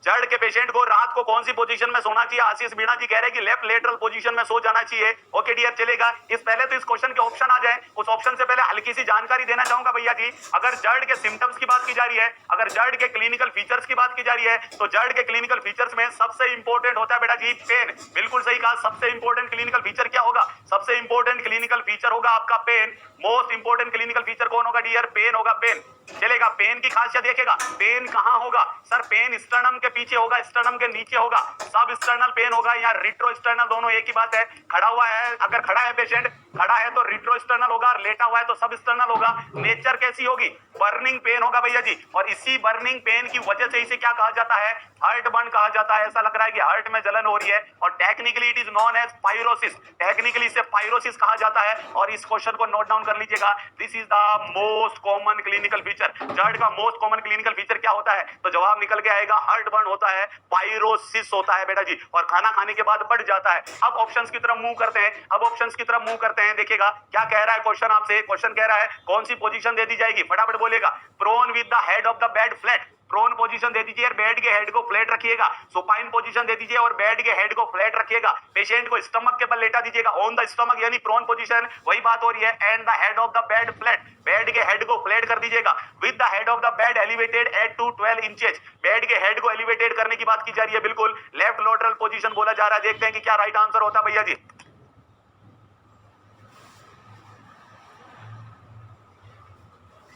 जड़ के पेशेंट को रात को कौन सी पोजीशन में सोना चाहिए, आशीष मीणा जी कह रहे हैं कि लेफ्ट लेटरल पोजीशन में सो जाना चाहिए। ओके डियर, चलेगा। इस पहले तो इस क्वेश्चन के ऑप्शन आ जाए, उस ऑप्शन से पहले हल्की सी जानकारी देना चाहूंगा भैया जी। अगर जड़ के सिम्टम्स की बात की जा रही है, अगर जड़ के क्लिनिकल फीचर्स की बात की जा रही है, तो जड़ के क्लिनिकल फीचर्स में सबसे इंपॉर्टेंट होता है बेटा जी पेन, बिल्कुल सही कहा। सबसे इंपॉर्टेंट क्लिनिकल फीचर क्या होगा, सबसे इंपॉर्टेंट क्लिनिकल फीचर होगा आपका pain. Most important clinical feature कौन होगा डियर, पेन होगा, पेन, चलेगा। पेन की खासियत देखेगा, पेन कहां होगा सर, पेन स्टर्नम के पीछे होगा, स्टर्नम के नीचे होगा, सब स्टर्नल पेन होगा या रिट्रो स्टर्नल, दोनों एक ही बात है। खड़ा हुआ है, अगर खड़ा है पेशेंट, खड़ा है तो रिट्रो स्टर्नल होगा, लेटा हुआ है तो सब स्टर्नल होगा। नेचर कैसी होगी, बर्निंग पेन होगा भैया जी, और इसी बर्निंग पेन की वजह से इसे क्या कहा जाता है, हार्ट बर्न कहा जाता है। ऐसा लग रहा है कि हार्ट में जलन हो रही है, और technically it is known as pyrosis, technically इसे पायरोसिस कहा जाता है। और इस क्वेश्चन को नोट डाउन कर लीजिएगा, this is the most common clinical feature. जड़ का मोस्ट कॉमन क्लिनिकल फीचर क्या होता है, तो जवाब निकल के आएगा हार्ट बर्न होता है, पायरोसिस होता है बेटा जी, और खाना खाने के बाद बढ़ जाता है। अब ऑप्शंस की तरफ मूव करते हैं, अब ऑप्शंस की तरफ मूव करते हैं। देखिएगा क्या कह रहा है क्वेश्चन आपसे, क्वेश्चन कह रहा है कौन सी पोजीशन दे दी जाएगी, फटाफट बोलेगा। Prone with the head of the bed flat, prone position दे दीजिए, बेड के हेड को फ्लैट रखिएगा। सुपाइन पोजीशन दे दीजिए और बेड के हेड को फ्लैट रखिएगा। पेशेंट को स्टमक के बल लेटा दीजिएगा, ऑन द स्टमक, यानी प्रोन पोजीशन, वही बात हो रही है। And the head of the bed flat, bed के हेड को फ्लैट कर दीजिएगा। With the head of the bed elevated eight to 12 inches, bed के हेड को एलिवेटेड करने की बात की जा रही है, बिल्कुल। लेफ्ट लेटरल पोजीशन बोला जा रहा है, देखते हैं कि क्या राइट आंसर होता है भैया जी।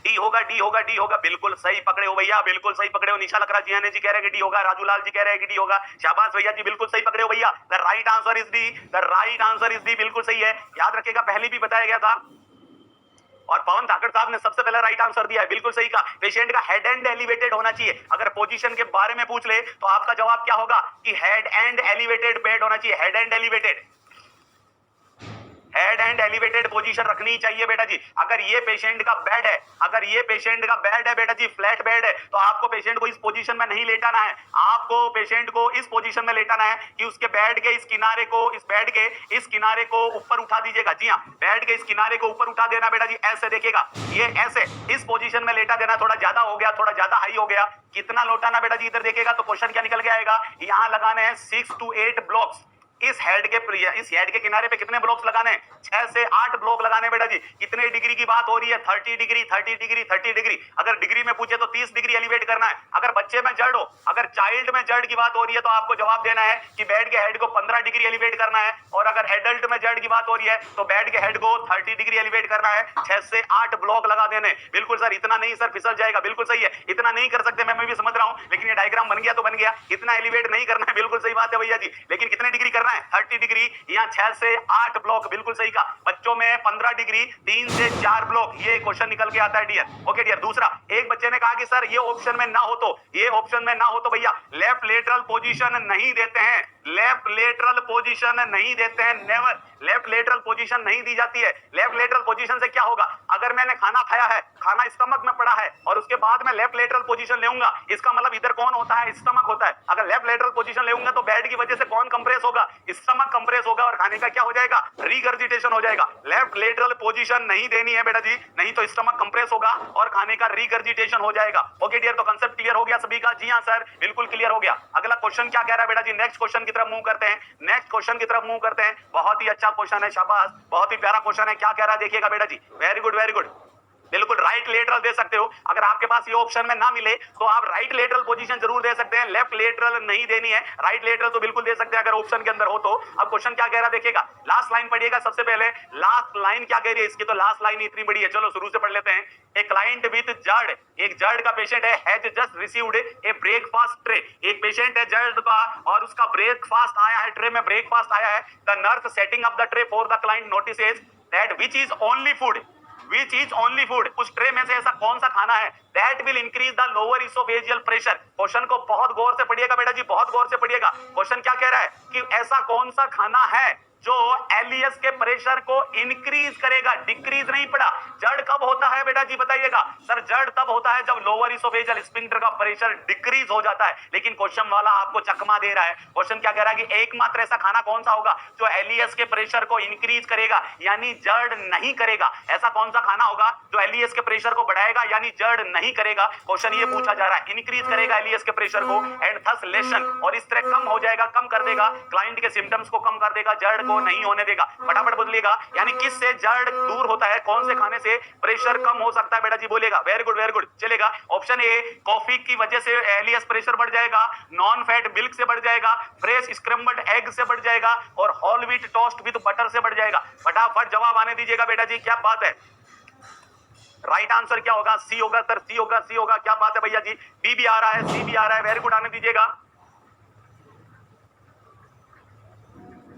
डी होगा, डी होगा, डी होगा, बिल्कुल सही पकड़े हो भैया, बिल्कुल सही पकड़े हो। निशा लकड़ा जी जी कह रहे हैं कि डी होगा, राजूलाल जी कह रहे हैं कि डी होगा, शाबाश भैया जी, बिल्कुल सही पकड़े हो भैया। The right answer is D, the right answer is D, बिल्कुल सही है। याद रखिएगा पहले भी बताया गया था, और पवन धाकड़ साहब ने सबसे पहले राइट आंसर दिया है, बिल्कुल सही कहा। पेशेंट का हेड एंड एलिवेटेड होना चाहिए। अगर पोजीशन के बारे में पूछ ले तो आपका जवाब क्या होगा कि हेड एंड एलिवेटेड बेड होना चाहिए, head and elevated, head and elevated position रखनी चाहिए बेटा जी। अगर ये पेशेंट का बेड है, अगर ये पेशेंट का बेड है बेटा जी, फ्लैट बेड है, तो आपको पेशेंट को इस पोजीशन में नहीं लेटाना है, आपको पेशेंट को इस पोजीशन में लेटाना है कि उसके बेड के इस किनारे को, इस बेड के इस किनारे को ऊपर उठा दीजिएगा। जी हाँ, बेड के इस किनारे को ऊपर उठा देना बेटा जी, ऐसे देखिएगा, ये ऐसे इस पोजीशन में लेटा देना। थोड़ा ज्यादा हो गया, थोड़ा ज्यादा हाई हो गया, कितना लौटाना बेटा जी, इधर देखिएगा तो क्वेश्चन क्या निकल के आएगा। यहां लगाने हैं 6 to 8 ब्लॉक्स, इस हेड के किनारे पे कितने ब्लॉक्स लगाने हैं? 6 से 8 ब्लॉक लगाने बेटा जी। कितने डिग्री की बात हो रही है? 30 डिग्री, 30 डिग्री, 30 डिग्री। अगर डिग्री में पूछे तो 30 डिग्री एलिवेट करना है। अगर बच्चे में जड़ हो, अगर चाइल्ड में जड़ की बात हो रही है तो आपको जवाब देना है कि बेड के हेड को 15 डिग्री एलिवेट करना है। और अगर एडल्ट में जड़ की बात हो रही है तो बेड के हेड को 30 डिग्री एलिवेट करना है। 6 से 8 ब्लॉक लगा देने। बिल्कुल सर, इतना नहीं सर, फिसल जाएगा। बिल्कुल सही है, इतना नहीं कर सकते, मैं भी समझ रहा हूं, लेकिन ये डायग्राम बन गया तो बन गया। इतना एलिवेट नहीं करना है, बिल्कुल सही बात है भैया जी। लेकिन कितने डिग्री करना है? 30 डिग्री। यहाँ 6 से 8 ब्लॉक, बिल्कुल सही कहा। बच्चों में 15 डिग्री, 3 से 4 ब्लॉक, ये क्वेश्चन निकल के आता है डियर। Okay dear. दूसरा, एक बच्चे ने कहा कि सर ये ऑप्शन में ना हो तो, ये ऑप्शन में ना हो तो भैया लेफ्ट लेटरल पोजीशन नहीं देते हैं। लेफ्ट लेटरल पोजीशन नहीं देते हैं, नेवर। लेफ्ट लेटरल पोजीशन नहीं दी जाती है। लेफ्ट लेटरल पोजीशन से क्या होगा? अगर मैंने खाना खाया है, खाना स्टमक में पड़ा है और उसके बाद मैं लेफ्ट लेटरल पोजीशन लेऊंगा, इसका मतलब इधर कौन होता है? स्टमक होता है। अगर लेफ्ट लेटरल पोजीशन लेऊंगा तो बेड की वजह से कौन कंप्रेस होगा? स्टमक कंप्रेस होगा और खाने का क्या हो जाएगा? रिगर्जिटेशन हो जाएगा। लेफ्ट लेटरल पोजीशन नहीं देनी है बेटा जी, नहीं तो स्टमक कंप्रेस होगा और खाने का रिगर्जिटेशन हो जाएगा। ओके डियर, तो कांसेप्ट क्लियर हो गया सभी का? जी हां सर, बिल्कुल क्लियर हो गया। अगला क्वेश्चन क्या कह रहा है बेटा जी? नेक्स्ट क्वेश्चन की तरफ मूव करते हैं। नेक्स्ट क्वेश्चन की तरफ मूव करते हैं। बहुत ही अच्छा क्वेश्चन है, शाबाश, बहुत ही प्यारा क्वेश्चन है। क्या कह रहा है देखिएगा बेटा जी, वेरी गुड वेरी गुड। बिल्कुल राइट लेटरल दे सकते हो। अगर आपके पास ये ऑप्शन में ना मिले तो आप राइट लेटरल पोजीशन जरूर दे सकते हैं, लेफ्ट लेटरल नहीं देनी है। राइट लेटरल तो बिल्कुल दे सकते हैं अगर ऑप्शन के अंदर हो तो। अब क्वेश्चन क्या कह रहा है देखिएगा, लास्ट लाइन पढ़िएगा सबसे पहले। लास्ट लाइन क्या कह रही है इसकी? तो लास्ट लाइन इतनी बड़ी है, चलो शुरू से पढ़ लेते हैं। ए क्लाइंट विद जर्ड, एक जर्ड का पेशेंट है, has just received A breakfast tray. एक पेशेंट है जर्ड का और उसका ब्रेकफास्ट आया है, ट्रे में ब्रेकफास्ट आया है। The nurse setting up the tray for the client notices that which is only food, Which is only food, उस ट्रे में से ऐसा कौन सा खाना है that will increase the lower esophageal pressure। Question को बहुत गौर से पढ़िएगा बेटा जी, बहुत गौर से पढ़िएगा। क्वेश्चन क्या कह रहा है कि ऐसा कौन सा खाना है जो एलियस के प्रेशर को इंक्रीज करेगा, डिक्रीज नहीं पड़ा। जड़ कब होता है बेटा जी बताइएगा? सर जड़ तब होता है जब लोअर इसोफेजियल स्फिंक्टर का प्रेशर डिक्रीज हो जाता है। लेकिन क्वेश्चन वाला आपको चकमा दे रहा है। क्वेश्चन क्या कह रहा है कि एकमात्र ऐसा खाना कौन सा होगा जो एलियस के प्रेशर को इंक्रीज करेगा यानी जड़ नहीं करेगा। ऐसा कौन सा खाना होगा जो एलियस के प्रेशर को बढ़ाएगा यानी जड़ नहीं करेगा? क्वेश्चन ये पूछा जा रहा है। इंक्रीज करेगा एलियस के प्रेशर को एंड थस लेसन, और इस तरह कम हो जाएगा, कम कर देगा क्लाइंट के सिम्टम्स को, कम कर देगा, जड़ को नहीं होने देगा। फटाफट बोलिएगा, यानी किस से जड़ दूर होता है, कौन से खाने से प्रेशर कम हो सकता है बेटा जी बोलेगा। Very good very good. चलेगा ऑप्शन ए, कॉफी की वजह से एलियस प्रेशर बढ़ जाएगा, नॉन फैट मिल्क से बढ़ जाएगा, फ्रेश स्क्रम्बल्ड एग से बढ़ जाएगा और whole wheat toast with butter से बढ़ जाएगा। फटाफट जवाब आने दीजिएगा बेटा जी, क्या बात है? राइट आंसर क्या होगा? सी होगा सर, सी होगा, सी होगा। क्या बात है भैया जी, बी भी आ रहा है, सी भी आ रहा है। वेरी गुड, आने दीजिएगा।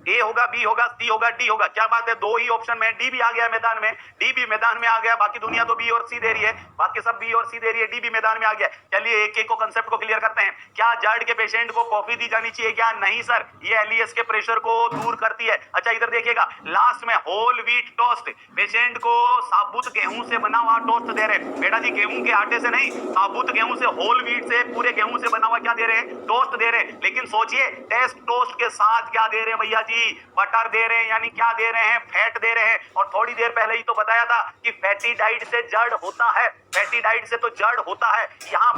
ए होगा, बी होगा, सी होगा, डी होगा। क्या बात है, दो ही ऑप्शन में। डी भी आ गया मैदान में, डी भी मैदान में आ गया। बाकी दुनिया तो बी और सी दे रही है, बाकी सब बी और सी दे रही है, डी भी मैदान में आ गया। चलिए एक एक को कंसेप्ट को क्लियर करते हैं। क्या जर्ड के पेशेंट को कॉफी दी जानी चाहिए क्या? नहीं सर, ये एलियस के प्रेशर को दूर करती है। अच्छा इधर देखिएगा, लास्ट में होल व्हीट टोस्ट, पेशेंट को साबुत गेहूं से बना हुआ टोस्ट दे रहे हैं बेटा जी, गेहूं के आटे से नहीं, साबुत गेहूं से, होल व्हीट से, पूरे गेहूं से बना हुआ क्या दे रहे हैं? टोस्ट दे रहे हैं। लेकिन सोचिए टेस्ट टोस्ट के साथ क्या दे रहे हैं भैया जी? बटर दे रहे हैं, यानी क्या दे रहे हैं? फैट दे रहे हैं। और थोड़ी देर पहले ही तो बताया था कि फैटी डाइट से जड़ होता है, फैटी डाइट से तो जड़ होता है। यहाँ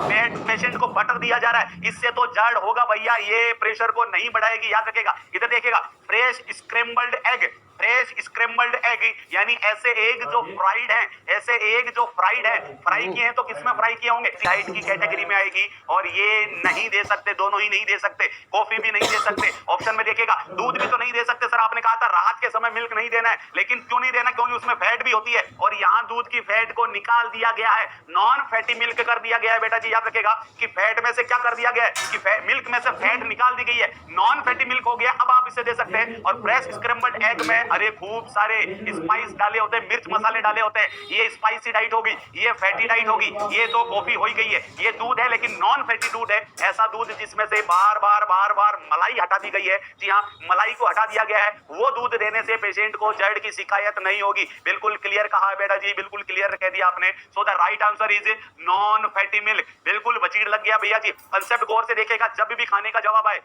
पेशेंट को बटर दिया जा रहा है, इससे तो जड़ होगा भैया, ये प्रेशर को नहीं बढ़ाएगी, याद रखेगा। इधर देखिएगा, fresh scrambled egg, fresh scrambled egg यानी ऐसे एग जो फ्राइड हैं, ऐसे एग जो फ्राइड हैं, फ्राई किए हैं तो किसमें फ्राई किए होंगे? डाइट की कैटेगरी में आएगी। और ये नहीं दे सकते, दोनों ही नहीं दे सकते, कॉफी भी नहीं दे सकते। ऑप्शन में देखिएगा, दूध भी तो नहीं दे सकते सर, आपने कहा था रात के समय मिल्क नहीं देना है, लेकिन क्यों नहीं देना? क्योंकि उसमें फैट भी होती है और यहाँ दूध की फैट को निकाल दिया गया है, नॉन फैटी मिल्क कर दिया गया है बेटा जी। याद रखेगा कि फैट में से क्या कर दिया गया है कि मिल्क में से फैट निकाल दी गई है, नॉन फैटी मिल्क हो गया। अब आप इसे दे सकते हैं। और फ्रेश स्क्रैम्बल्ड एग में अरे खूब सारे स्पाइस डाले होते हैं, मिर्च मसाले डाले होते हैं, ये स्पाइसी डाइट होगी, ये फैटी डाइट होगी। ये तो कॉफी हो ही गई है, ये दूध है लेकिन नॉन फैटी दूध है, ऐसा दूध जिसमें से बार बार मलाई हटा दी गई है। जी हाँ, मलाई को हटा दिया गया है, वो दूध देने से पेशेंट को जड़ की शिकायत नहीं होगी। बिल्कुल क्लियर कहा है बेटा जी, बिल्कुल क्लियर कह दिया आपने। So the right answer is non fatty milk. बिल्कुल बचीड़ लग गया भैया जी। कंसेप्ट गौर से देखेगा, जब भी खाने का जवाब आए,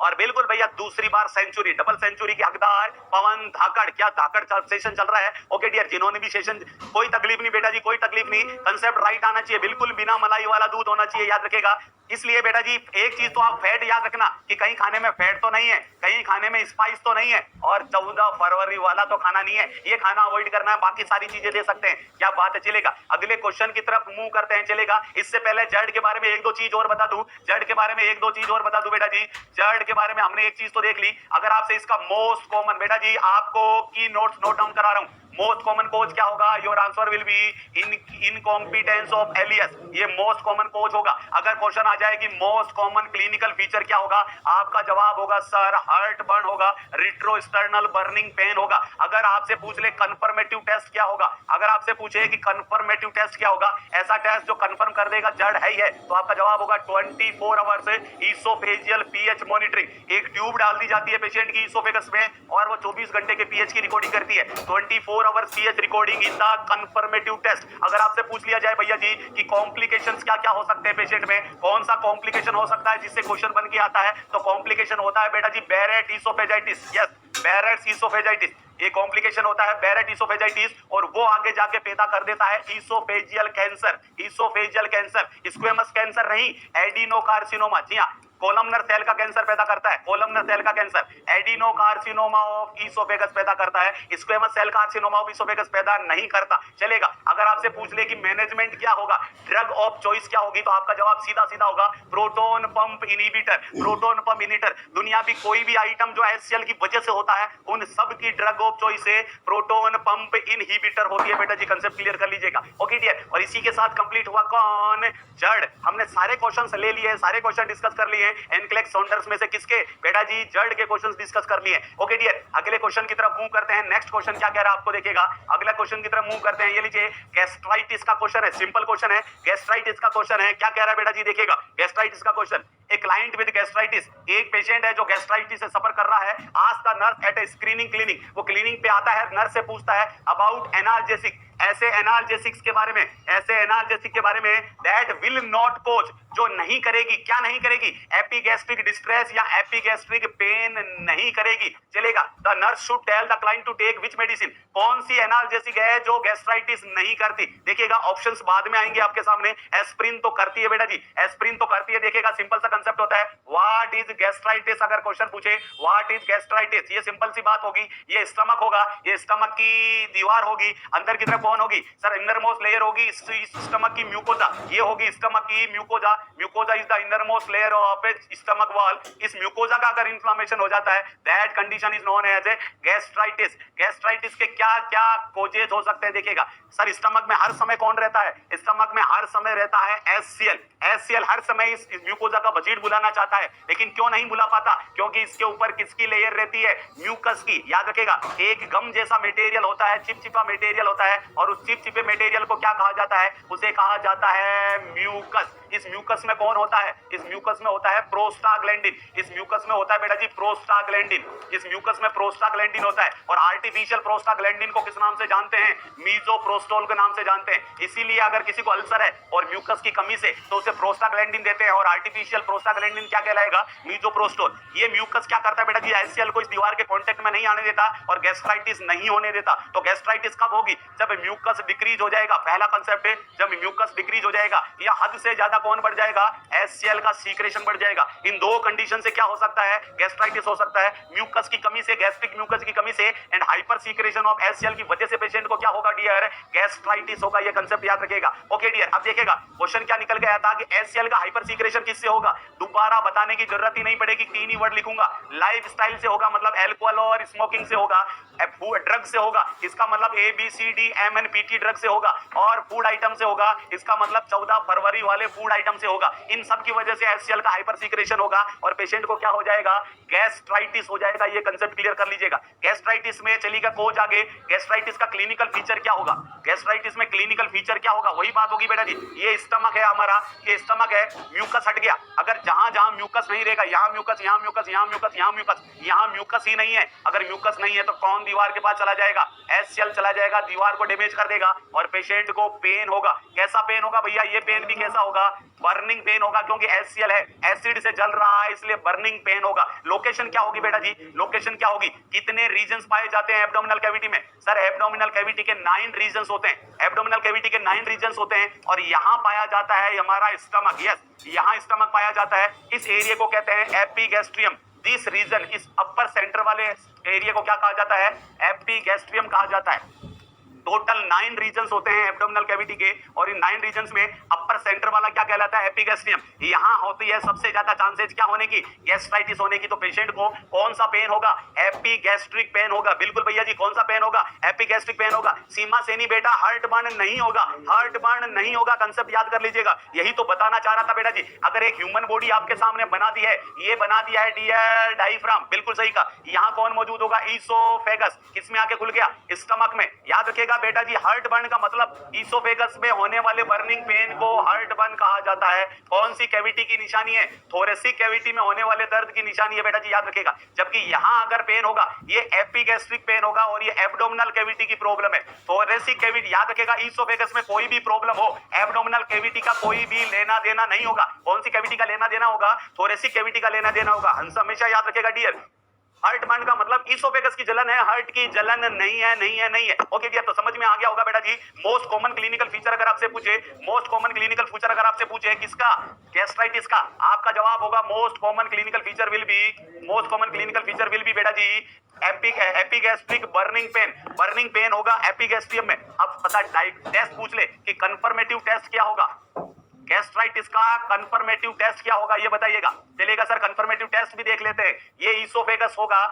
और बिल्कुल भैया दूसरी बार सेंचुरी, डबल सेंचुरी की हकदार पवन धाकड़। क्या धाकड़ सेशन चल रहा है? ओके डियर, जिन्होंने भी सेशन, कोई तकलीफ नहीं बेटा जी, कोई तकलीफ नहीं, कंसेप्ट राइट आना चाहिए, बिल्कुल बिना मलाई वाला दूध होना चाहिए, याद रखेगा। इसलिए बेटा जी एक चीज तो आप फैट याद रखना कि कहीं खाने में फैट तो नहीं है, कहीं खाने में स्पाइस तो नहीं है, और 14 फरवरी वाला तो खाना नहीं है, ये खाना अवॉइड करना है, बाकी सारी चीजें दे सकते हैं। क्या बात है, चलेगा। अगले क्वेश्चन की तरफ मूव करते हैं, चलेगा। इससे पहले जड़ के बारे में एक दो चीज और बता दूं, जड़ के बारे में एक दो चीज और बता दूं बेटा जी। जड़ के बारे में हमने एक चीज तो देख ली। अगर आपसे इसका मोस्ट कॉमन, बेटा जी आपको की नोट्स नोट डाउन करा रहा हूं, मोस्ट कॉमन कोज क्या होगा? Your answer will be incompetence of LES, ये मोस्ट कॉमन कोज होगा। अगर क्वेश्चन आ जाए कि मोस्ट कॉमन क्लिनिकल फीचर क्या होगा, आपका जवाब होगा सर हार्ट बर्न होगा, रिट्रोस्टर्नल बर्निंग पेन होगा। अगर आपसे पूछ ले कंफर्मेटिव टेस्ट क्या होगा, अगर आपसे पूछे कि कंफर्मेटिव टेस्ट क्या होगा, ऐसा टेस्ट जो कंफर्म कर देगा जड़ है ही है, तो आपका जवाब होगा 24 आवर्स ईसोफेजियल पीएच मॉनिटरिंग। एक ट्यूब डाल दी जाती है पेशेंट की ईसोफेगस में और वो 24 घंटे के पीएच की रिकॉर्डिंग करती है। 24 hours pH recording in the confirmative test. अगर आपसे पूछ लिया जाए भैया जी कि कॉम्प्लिकेशंस क्या क्या हो सकते हैं पेशेंट में, कौन सा कॉम्प्लिकेशन हो सकता है जिससे क्वेश्चन बन के आता है, तो कॉम्प्लिकेशन होता है बेटा जी Barrett esophagitis. Yes, Barrett esophagitis ये कॉम्प्लिकेशन होता है, बैरेट ईसोफेजाइटिस, और वो आगे जाके पैदा कर देता है oesophageal cancer. Oesophageal cancer squamous cancer नहीं, एडिनोकार्सिनोमा। जी हाँ, कोलमनर सेल का कैंसर पैदा करता है, कोलमनर सेल का कैंसर एडिनोकार्सिनोमा ऑफ ईसोफेगस पैदा करता है, squamous cell carcinoma of oesophagus पैदा नहीं करता। चलेगा। अगर आपसे पूछ ले कि मैनेजमेंट क्या होगा, ड्रग ऑफ चॉइस क्या होगी, तो आपका जवाब सीधा सीधा होगा proton pump inhibitor. Proton pump inhibitor, दुनिया की कोई भी आइटम जो एचसीएल की वजह से होता है, उन सब की ड्रग ऑफ चॉइस से प्रोटोन पंप इनहिबिटर होती है बेटा जी, कंसेप्ट क्लियर कर लीजिएगा। ओके डियर, और इसी के साथ कंप्लीट हुआ कौन? जड़। हमने सारे क्वेश्चंस ले लिए, सारे क्वेश्चन डिस्कस कर लिए। एनक्लेक्स सॉन्डर्स में से किसके? बेटा जी जड़ के क्वेश्चंस डिस्कस कर लिए। ओके डियर, अगले क्वेश्चन की तरफ मूव करते हैं। नेक्स्ट क्वेश्चन क्या कह रहा है आपको देखिएगा। अगला क्वेश्चन की तरफ मूव करते हैं, ये लीजिए गैस्ट्राइटिस का क्वेश्चन है, सिंपल क्वेश्चन है, गैस्ट्राइटिस का क्वेश्चन है। क्या कह रहा है बेटा जी देखिएगा, गैस्ट्राइटिस का question. A client with gastritis, एक पेशेंट है जो गैस्ट्राइटिस से सफर कर रहा है। Ask the nurse at a screening clinic, वो क्लिनिक पे आता है, नर्स से पूछता है अबाउट एनाल्जेसिक, ऐसे एनाल्जेसिक्स के बारे में, ऐसे एनाल्जेसिक के बारे में दैट विल नॉट कोज, जो नहीं करेगी, क्या नहीं करेगी? एपिगैस्ट्रिक डिस्ट्रेस या एपिगैस्ट्रिक पेन नहीं करेगी। चलेगा। The nurse should tell the client to take which medicine, कौन सी एनाल्जेसिक है जो गैस्ट्राइटिस नहीं करती? देखिएगा ऑप्शंस बाद में आएंगे आपके सामने। एस्प्रिन तो करती है बेटा जी, एस्प्रिन तो करती है। देखिएगा सिंपल सा कंसेप्ट होता है, व्हाट इज गैस्ट्राइटिस, अगर क्वेश्चन पूछे व्हाट इज गैस्ट्राइटिस, ये सिंपल सी बात होगी, ये स्टमक होगा, ये स्टमक की दीवार होगी, अंदर की तरफ कौन होगी सर? इनरमोस्ट लेयर होगी स्टमक की, म्यूकोजा, ये होगी स्टमक की mucosa. Mucosa is the innermost layer of stomach wall. इस म्यूकोजा का अगर इन्फ्लेमेशन हो जाता है, that condition is known as a gastritis. Gastritis के क्या क्या कोजेज हो सकते हैं देखिएगा। सर स्टमक में हर समय कौन रहता है? स्टमक में हर समय रहता है एचसीएल। एचसीएल हर समय इस म्यूकोजा का वजीर बुलाना चाहता है, लेकिन क्यों नहीं बुला पाता? क्योंकि इसके ऊपर किसकी लेयर रहती है? म्यूकस की। याद रखेगा, एक गम जैसा मटेरियल होता है, चिपचिपा मटेरियल होता है, और उस चिपचिपे मटेरियल को क्या कहा जाता है? उसे कहा जाता है म्यूकस। इस म्यूकस में कौन होता है? इस म्यूकस में होता है प्रोस्टाग्लैंडिन। इस म्यूकस में होता है बेटा जी प्रोस्टाग्लैंडिन। इस म्यूकस में प्रोस्टाग्लैंडिन होता है, और आर्टिफिशियल प्रोस्टाग्लैंडिन को किस नाम से जानते हैं? मीजोप्रोस्टोल के नाम से जानते हैं। इसीलिए अगर किसी को अल्सर है और म्यूकस की कमी से, तो उसे प्रोस्टाग्लैंडिन देते हैं, और आर्टिफिशियल प्रोस्टाग्लैंडिन क्या कहलाएगा? मीजोप्रोस्टोल। ये म्यूकस क्या करता है बेटा जी? एचसीएल को इस दीवार के कांटेक्ट में नहीं आने देता और गैस्ट्राइटिस नहीं होने देता। तो गैस्ट्राइटिस कब होगी? जब म्यूकस डिक्रीज हो जाएगा। पहला कंसेप्ट है, जब म्यूकस डिक्रीज हो जाएगा या हद से ज्यादा कौन बढ़ जाएगा? एचसीएल का सीक्रेशन बढ़ जाएगा। इन दो कंडीशन से क्या हो सकता है? गैस्ट्राइटिस हो सकता है। म्यूकस की कमी से, गैस्ट्रिक म्यूकस की कमी से, and hyper secretion of HCL की वजह से पेशेंट को क्या होगा डियर? गैस्ट्राइटिस होगा। ये कंसेप्ट याद रखिएगा। ओके डियर, अब देखिएगा क्वेश्चन क्या निकल गया था कि एचसीएल का हाइपर सीक्रेशन किससे होगा? दोबारा बताने की जरूरत ही नहीं पड़ेगी, तीन ही वर्ड लिखूंगा। लाइफस्टाइल से होगा, मतलब अल्कोहल और स्मोकिंग से होगा। ड्रग से होगा, इसका मतलब ABCDMNPT ड्रग से होगा। और फूड आइटम से होगा, इसका मतलब 14 फरवरी वाले फूड आइटम से होगा। इन सब की वजह से एचसीएल का हाइपर सीक्रेशन होगा और पेशेंट को क्या हो जाएगा? गैस्ट्राइटिस हो जाएगा। ये कंसेप्ट क्लियर कर लीजिएगा। गैस्ट्राइटिस में चलिएगा कोच आगे, गैस्ट्राइटिस का क्लिनिकल फीचर क्या होगा? गैस्ट्राइटिस में क्लिनिकल फीचर क्या होगा? वही बात होगी बेटा जी, ये स्टमक है हमारा, ये स्टमक है, म्यूकस हट गया। अगर जहां जहां म्यूकस नहीं रहेगा, यहां म्यूकस, यहां म्यूकस, यहां म्यूकस, यहां म्यूकस, यहां म्यूकस ही नहीं है। अगर म्यूकस नहीं है तो कौन कौन दीवार के पास चला जाएगा, एचसीएल चला जाएगा, दीवार को डैमेज कर देगा और पेशेंट को पेन होगा। कैसा पेन होगा भैया, ये पेन भी कैसा होगा, बर्निंग पेन होगा, क्योंकि एचसीएल है, एसिड से जल रहा है, इसलिए बर्निंग पेन होगा। लोकेशन क्या होगी बेटा जी, लोकेशन क्या होगी, कितने रीजन्स पाए जाते हैं एब्डोमिनल कैविटी में, सर एब्डोमिनल कैविटी के 9 रीजन्स होते हैं, एब्डोमिनल कैविटी के 9 रीजन्स होते हैं और यहाँ पाया जाता है हमारा स्टमक, यस यहाँ स्टमक पाया जाता है। इस एरिया को कहते हैं एपिगैस्ट्रियम। दिस रीजन, इस अपर सेंटर वाले एरिया को क्या कहा जाता है, एपिगैस्ट्रियम कहा जाता है। टोटल 9 रीजन्स होते हैं एब्डोमिनल कैविटी के और इन 9 रीजन्स में अपर सेंटर वाला क्या कहलाता है, एपिगैस्ट्रियम। यहाँ होती है सबसे ज्यादा चांसेस क्या होने की, गैस्ट्राइटिस होने की। तो पेशेंट को कौन सा पेन होगा, एपिगैस्ट्रिक पेन होगा। बिल्कुल भैया जी, कौन सा पेन होगा, एपिगैस्ट्रिक पेन होगा। सीमा सेनी बेटा हार्ट बर्न नहीं होगा, हार्ट बर्न नहीं होगा, कंसेप्ट याद कर लीजिएगा। यही तो बताना चाह रहा था बेटा जी। अगर एक ह्यूमन बॉडी आपके सामने बना दी है, ये बना दिया है डियर डायफ्राम, बिल्कुल सही कहा। यहाँ कौन मौजूद होगा, ईसोफेगस, किसमें आके खुल गया, स्टमक में। याद रखिएगा बेटा जी, हार्ट बर्न का मतलब ईसोफेगस में होने वाले बर्निंग पेन को हार्ट बर्न कहा जाता है। कौन सी कैविटी की निशानी है, थोरेसिक कैविटी में होने वाले दर्द की निशानी है बेटा जी, याद रखिएगा। जबकि यहां अगर पेन होगा, ये एपिगैस्ट्रिक पेन होगा और ये एब्डोमिनल कैविटी की प्रॉब्लम है। थोरेसिक कैविटी, याद रखिएगा, ईसोफेगस में कोई भी प्रॉब्लम हो, एब्डोमिनल कैविटी का कोई भी लेना देना नहीं होगा। कौन सी कैविटी का लेना देना होगा, थोरेसिक कैविटी का लेना देना होगा। हमेशा याद रखिएगा डियर, हार्ट बर्न का मतलब ईसोफेगस की जलन है, हार्ट की जलन नहीं है, नहीं है, नहीं है। ओके डियर, तो समझ में आ गया होगा बेटा जी। मोस्ट कॉमन क्लिनिकल फीचर अगर आपसे पूछे, मोस्ट कॉमन क्लिनिकल फीचर अगर आपसे पूछे किसका, गैस्ट्राइटिस का, आपका जवाब होगा most common clinical feature will be, most common clinical feature will be बेटा जी epigastric burning pain. Burning pain होगा एपिगैस्ट्रियम में। अब पता टेस्ट पूछ ले कि कंफर्मेटिव टेस्ट क्या होगा, गैस्ट्राइटिस का कंफर्मेटिव टेस्ट क्या होगा, ये बताइएगा। चलेगा सर, कंफर्मेटिव टेस्ट भी देख लेते हैं। ये ईसोफेगस होगा,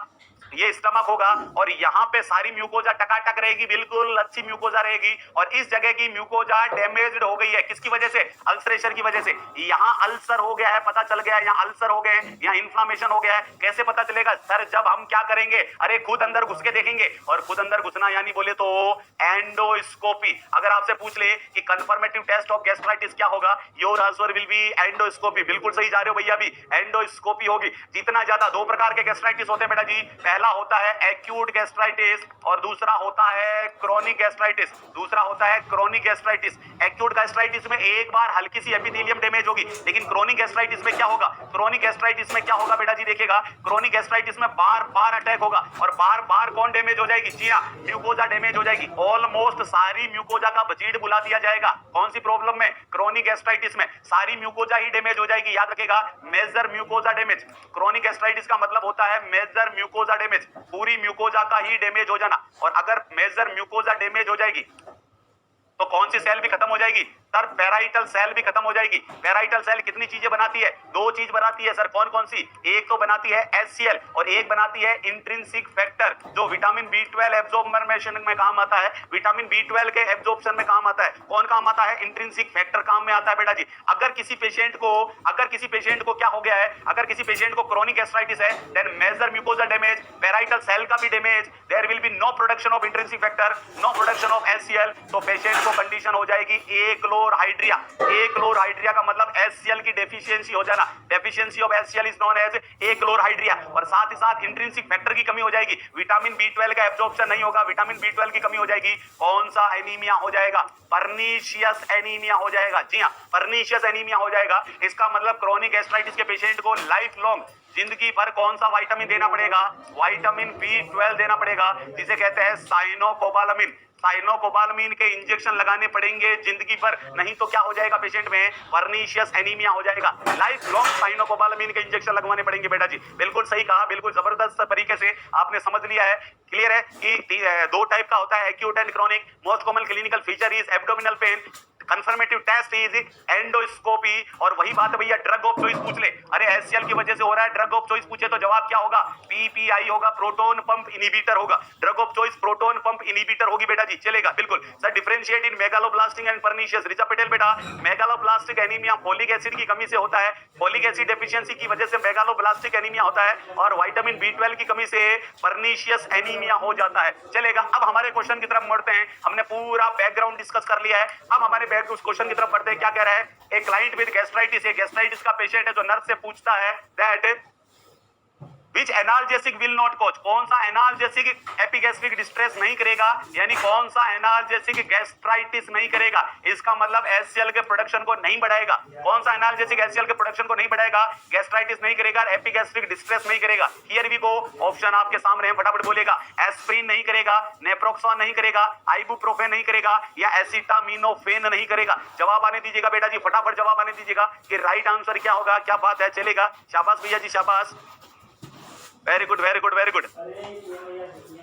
ये स्टमक होगा और यहाँ पे सारी म्यूकोजा टकाटक रहेगी, बिल्कुल अच्छी म्यूकोजा रहेगी। और इस जगह की म्यूकोजा डैमेज्ड हो गई है, किसकी वजह से, अल्सरेशन की वजह से। यहाँ अल्सर हो गया है, पता चल गया है, यहाँ अल्सर हो गए, यहाँ इन्फ्लामेशन हो गया है। कैसे पता चलेगा सर, जब हम क्या करेंगे, अरे खुद अंदर घुस के देखेंगे। और खुद अंदर घुसना यानी बोले तो एंडोस्कोपी। अगर आपसे पूछ ले कि कंफर्मेटिव टेस्ट ऑफ गैस्ट्राइटिस क्या होगा, your answer will B endoscopy. बिल्कुल सही जा रहे हो भैया, भी एंडोस्कोपी होगी। जितना ज्यादा, दो प्रकार के गैस्ट्राइटिस होते हैं बेटा जी। पहला होता है एक्यूट गैस्ट्राइटिस और दूसरा होता है क्रोनिक गैस्ट्राइटिस, दूसरा होता है क्रोनिक गैस्ट्राइटिस। एक्यूट गैस्ट्राइटिस में एक बार हल्की सी एपिथेलियम डैमेज होगी, लेकिन क्रोनिक गैस्ट्राइटिस में क्या होगा, क्रोनिक गैस्ट्राइटिस में क्या होगा बेटा जी, देखिएगा, क्रोनिक गैस्ट्राइटिस में बार बार अटैक होगा और बार बार कौन डैमेज हो जाएगी, जी हां, म्यूकोजा डैमेज हो जाएगी। ऑलमोस्ट सारी म्यूकोजा का बचीड़ बुला दिया जाएगा। कौन सी प्रॉब्लम में, क्रोनिक गैस्ट्राइटिस में सारी म्यूकोजा ही डैमेज हो जाएगी। याद रखिएगा, major mucosa damage. Chronic gastritis का मतलब होता है मेजर म्यूकोजा डैमेज, पूरी म्यूकोजा का ही डैमेज हो जाना। और अगर मेजर म्यूकोजा डैमेज हो जाएगी तो कौन सी सेल भी खत्म हो जाएगी सर, पैराइटल सेल भी खत्म हो जाएगी। पैराइटल सेल कितनी चीजें बनाती है, दो चीज बनाती है सर, कौन कौन सी, एक तो बनाती है एचसीएल और एक बनाती है इंट्रिंसिक फैक्टर, जो विटामिन बी12 एब्जॉर्प्शन में काम आता है, विटामिन बी12 के एब्जॉर्प्शन में काम आता है। कौन काम आता है, इंट्रिंसिक फैक्टर काम में आता है बेटा जी। अगर किसी पेशेंट को क्या हो गया है, अगर किसी पेशेंट को क्रोनिक गैस्ट्राइटिस है, then major mucosa damage, parietal cell का भी damage, there will be no production of intrinsic factor, no production of HCl. तो पेशेंट को कंडीशन हो जाएगी एक्लोरहाइड्रिया। एक्लोरहाइड्रिया का मतलब एचसीएल की डेफिशिएंसी हो जाना, deficiency of HCl is known as achlorhydria. और साथ ही साथ इंट्रिंसिक फैक्टर की कमी हो जाएगी, विटामिन बी12 का एब्जॉर्प्शन नहीं होगा, विटामिन बी12 की कमी हो जाएगी। कौन सा एनीमिया हो जाएगा, पर्नीशियस एनीमिया हो जाएगा। जी हां, पर्नीशियस एनीमिया हो जाएगा। इसका मतलब क्रोनिक गैस्ट्राइटिस के पेशेंट को लाइफ लॉन्ग, जिंदगी भर कौन सा विटामिन देना पड़ेगा, विटामिन बी12 देना पड़ेगा, जिसे कहते हैं साइनोकोबालामिन। साइनोकोबालामिन के इंजेक्शन लगाने पड़ेंगे जिंदगी भर, नहीं तो क्या हो जाएगा पेशेंट में, पर्नीशियस एनीमिया हो जाएगा। लाइफ लॉन्ग साइनोकोबालामिन के इंजेक्शन लगवाने पड़ेंगे बेटा जी। बिल्कुल सही कहा, बिल्कुल जबरदस्त तरीके से आपने समझ लिया है। क्लियर है कि दो टाइप का होता है, acute and chronic. Most common clinical feature is abdominal pain, confirmative test is endoscopy. और वही बात है भैया, ड्रग ऑफ चॉइस पूछ ले, अरे एचसीएल की वजह से हो रहा है, ड्रग ऑफ चॉइस पूछे तो जवाब क्या होगा, पीपीआई होगा, प्रोटोन पंप इनहिबिटर होगा। Drug of choice proton pump inhibitor होगी बेटा जी, चलेगा बिल्कुल sir. Differentiate in megaloblastic and pernicious, Richa Patel बेटा, मेगालोब्लास्टिक एनीमिया फोलिक एसिड की कमी से होता है, फोलिक एसिड डेफिशिएंसी की वजह से मेगालोब्लास्टिक एनीमिया होता है, और विटामिन बी12 की कमी से पर्नीशियस एनीमिया हो जाता है। चलेगा, अब हमारे क्वेश्चन की तरफ बढ़ते हैं। हमने पूरा बैकग्राउंड डिस्कस कर लिया है, अब हमारे उस क्वेश्चन की तरफ बढ़ते हैं। क्या कह रहा है, एक क्लाइंट विद गैस्ट्राइटिस, एक गैस्ट्राइटिस का पेशेंट है जो नर्स से पूछता है that which analgesic will not cause, कौन सा एनाल्जेसिक एपिगैस्ट्रिक डिस्ट्रेस नहीं करेगा, यानी कौन सा एनाल्जेसिक गैस्ट्राइटिस नहीं करेगा, इसका मतलब एचसीएल के प्रोडक्शन को नहीं बढ़ाएगा। कौन सा एनाल्जेसिक एचसीएल के प्रोडक्शन को नहीं बढ़ाएगा, गैस्ट्राइटिस नहीं करेगा, एपिगैस्ट्रिक डिस्ट्रेस नहीं करेगा। हियर वी गो, ऑप्शन आपके सामने है, फटाफट बोलेगा। एस्प्रिन नहीं करेगा, नेप्रोक्सोन नहीं करेगा, आइबुप्रोफेन नहीं करेगा, या एसिटामिनोफेन नहीं करेगा। जवाब आने दीजिएगा बेटा जी, फटाफट जवाब आने दीजिएगा कि राइट आंसर क्या होगा, क्या बात है, चलेगा। शाबाश भैया जी, शाबाश, very good very good very good.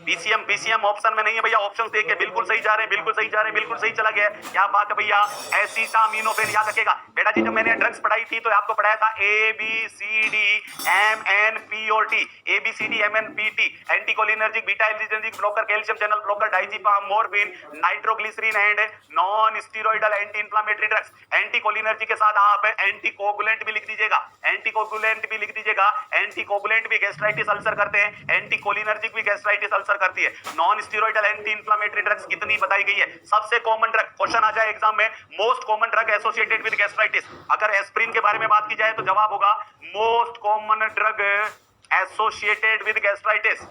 PCM PCM option में नहीं है भैया, ऑप्शन देखिए, बिल्कुल सही जा रहे हैं, बिल्कुल सही जा रहे हैं, बिल्कुल सही चला गया है। क्या बात है भैया, एसिटामिनोफेन याद रखेगा बेटा जी। जब मैंने ड्रग्स पढ़ाई थी तो आपको पढ़ाया था A B C D M N P और T, A B C D M N P T, anticholinergic, beta adrenergic blocker, calcium channel blocker, diazepam, morphine, nitroglycerin and non steroidal anti inflammatory drugs. Anticholinergic के साथ आप anticoagulant भी लिख दीजिएगा, anticoagulant भी लिख दीजिएगा। एंटीकोगुलेंट भी गैस्ट्राइटिस अल्सर करते हैं, एंटीकोलिनर्जिक भी गैस्ट्राइटिस अल्सर करती है। Non steroidal anti inflammatory drugs कितनी बताई गई है, सबसे कॉमन ड्रग, क्वेश्चन आ जाए एग्जाम में, most common drug associated with gastritis. अगर एस्प्रिन के बारे में बात की जाए तो जवाब होगा most common drug associated with gastritis,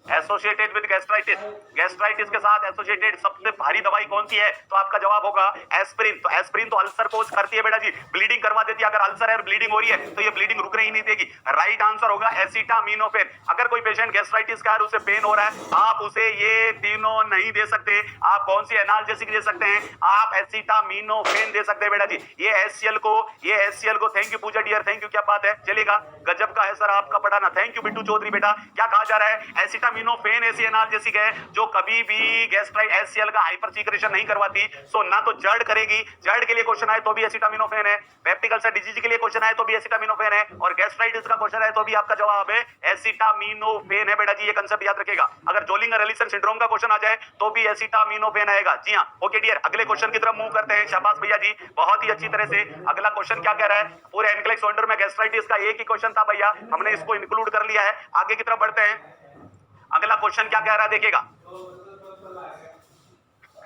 associated with gastritis. Gastritis के साथ एसोसिएटेड सबसे भारी दवाई कौन सी है, तो आपका जवाब होगा एस्प्रिन। तो एस्प्रिन तो अल्सर कोज करती है बेटा जी, ब्लीडिंग करवा देती है। अगर अल्सर है और ब्लीडिंग हो रही है तो ये ब्लीडिंग रुकने ही नहीं देगी। राइट आंसर होगा एसिटामिनोफेन। अगर कोई पेशेंट गैस्ट्राइटिस का है, उसे पेन हो रहा है, आप उसे ये तीनों नहीं दे सकते। आप कौन सी एनाल्जेसिक दे सकते हैं, आप एसिटामिनोफेन दे सकते हैं बेटा जी। ये एचसीएल को thank you Pooja dear, thank you, क्या बात है, चलेगा, गजब का है सर आपका पढ़ाना, थैंक यू बिट्टू चौधरी बेटा। क्या कहा जा रहा है, एसिटामिनोफेन ऐसी एनाल्जेसिक है जो कभी भी गैस्ट्राइट एचसीएल का हाइपर सीक्रेशन नहीं करवाती। सो ना तो जर्ड करेगी, जर्ड के लिए क्वेश्चन आए तो भी एसिटामिनोफेन है, पेप्टिक अल्सर डिजीज के लिए क्वेश्चन आए तो भी एसिटामिनोफेन है, और गैस्ट्राइटिस का क्वेश्चन है तो भी आपका जवाब है एसिटामिनोफेन है बेटा जी। ये कंसेप्ट याद रखेगा। अगर जोलिंगर एलिसन सिंड्रोम का क्वेश्चन आ जाए तो भी एसिटामिनोफेन आएगा। जी हां, ओके डियर, अगले क्वेश्चन की तरफ मूव करते हैं। शाबाश भैया जी, बहुत ही अच्छी तरह से। अगला क्वेश्चन क्या कह रहा है, पूरे एनक्लेक्स वंडर में गैस्ट्राइटिस का एक ही क्वेश्चन था भैया, हमने इसको इंक्लूड कर लिया है। आगे की तरफ बढ़ते हैं, अगला क्वेश्चन क्या कह रहा है देखिएगा।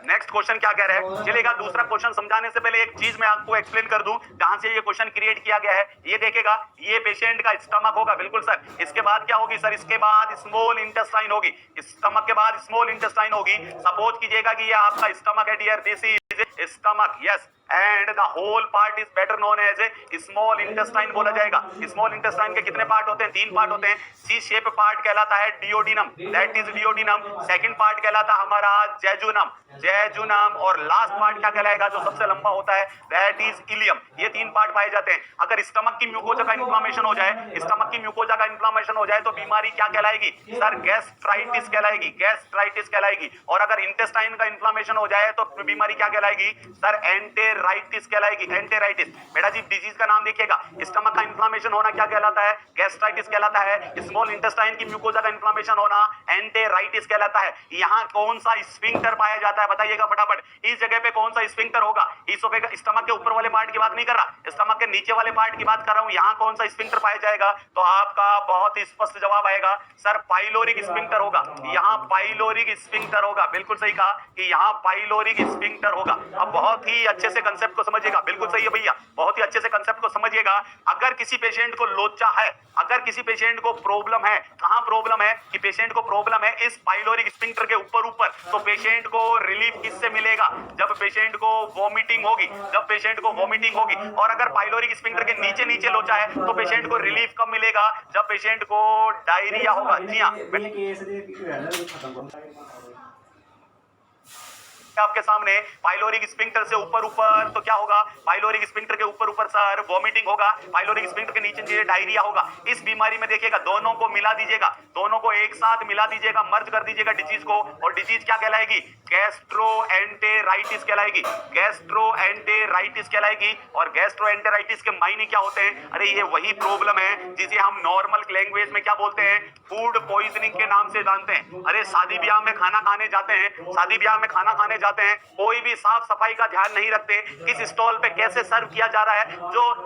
नेक्स्ट क्वेश्चन क्या कह रहा है, चलेगा। दूसरा क्वेश्चन समझाने से पहले एक चीज मैं आपको एक्सप्लेन कर दूं जहां से ये क्वेश्चन क्रिएट किया गया है। ये देखेगा, ये पेशेंट का स्टमक होगा, बिल्कुल सर। इसके बाद क्या होगी सर, इसके बाद स्मॉल इंटेस्टाइन होगी, स्टमक के बाद स्मॉल इंटेस्टाइन होगी। सपोज कीजिएगा कि ये आपका स्टमक है dear, this is stomach, yes, and the whole part is better known as a small intestine बोला जाएगा। स्मॉल इंटेस्टाइन के कितने पार्ट होते हैं, 3 पार्ट होते हैं। सी शेप पार्ट कहलाता है डियोडिनम, दैट इज डियोडिनम। सेकंड पार्ट कहलाता हमारा जेजुनम, जेजुनम, और लास्ट पार्ट क्या कहलाएगा जो सबसे लंबा होता है, दैट इज इलियम। ये 3 पार्ट पाए जाते हैं। अगर स्टमक की म्यूकोजा का इन्फ्लेमेशन हो जाए, स्टमक की म्यूकोजा का इन्फ्लेमेशन हो जाए तो बीमारी क्या कहलाएगी सर, गैस्ट्राइटिस कहलाएगी, गैस्ट्राइटिस कहलाएगी। और अगर इंटेस्टाइन का इन्फ्लेमेशन हो जाए तो बीमारी क्या कहलाएगी सर, एंटेराइटिस कहलाएगी, एंटेराइटिस। बेटा जी डिजीज का नाम देखिएगा, स्टमक का इन्फ्लेमेशन होना क्या कहलाता है, गैस्ट्राइटिस कहलाता है। स्मॉल इंटेस्टाइन की म्यूकोजा का इन्फ्लेमेशन होना एंटेराइटिस कहलाता है। यहाँ कौन सा स्फिंक्टर पाया जाता है बताइएगा फटाफट, इस जगह पे कौन सा स्फिंक्टर होगा। इसोफेगस, स्टमक के ऊपर वाले पार्ट की बात नहीं कर रहा, स्टमक के नीचे वाले पार्ट की बात कर रहा हूं। यहाँ कौन सा स्फिंक्टर पाया जाएगा, तो आपका बहुत ही स्पष्ट जवाब आएगा सर, पाइलोरिक स्फिंक्टर होगा। यहाँ पाइलोरिक स्फिंक्टर होगा, बिल्कुल सही कहा कि यहाँ पाइलोरिक स्फिंक्टर होगा। अब बहुत ही अच्छे से कंसेप्ट को समझिएगा, बिल्कुल सही है भैया, बहुत ही अच्छे से कंसेप्ट को समझिएगा। अगर किसी पेशेंट को लोचा है, अगर किसी पेशेंट को प्रॉब्लम है, कहां प्रॉब्लम है कि पेशेंट को प्रॉब्लम है इस पाइलोरिक स्फिंक्टर के ऊपर, तो पेशेंट को रिलीफ किससे मिलेगा, जब पेशेंट को वॉमिटिंग होगी, जब पेशेंट को वॉमिटिंग होगी। और अगर पाइलोरिक स्फिंक्टर के नीचे नीचे लोचा है तो पेशेंट को रिलीफ कब मिलेगा, जब पेशेंट को डायरिया होगा। जी हाँ, आपके सामने पाइलोरिक स्फिंक्टर से ऊपर ऊपर तो क्या होगा, पाइलोरिक स्फिंक्टर के ऊपर ऊपर सर वॉमिटिंग होगा, पाइलोरिक स्फिंक्टर के नीचे नीचे डायरिया होगा। इस बीमारी में देखिएगा दोनों को मिला दीजिएगा, दोनों को एक साथ मिला दीजिएगा, मर्ज कर दीजिएगा डिजीज को, और डिजीज क्या कहलाएगी, गैस्ट्रोएंटेराइटिस कहलाएगी, गैस्ट्रोएंटेराइटिस कहलाएगी। और गैस्ट्रोएंटेराइटिस के मायने क्या होते हैं, अरे ये वही प्रॉब्लम है जिसे हम नॉर्मल लैंग्वेज में क्या बोलते हैं, फूड पॉइजनिंग के नाम से जानते हैं। अरे शादी ब्याह में खाना खाने जाते हैं, शादी ब्याह में खाना खाने जाते हैं, कोई भी साफ सफाई का ध्यान नहीं रखते, किस स्टॉल पे कैसे सर्व किया जा रहा है,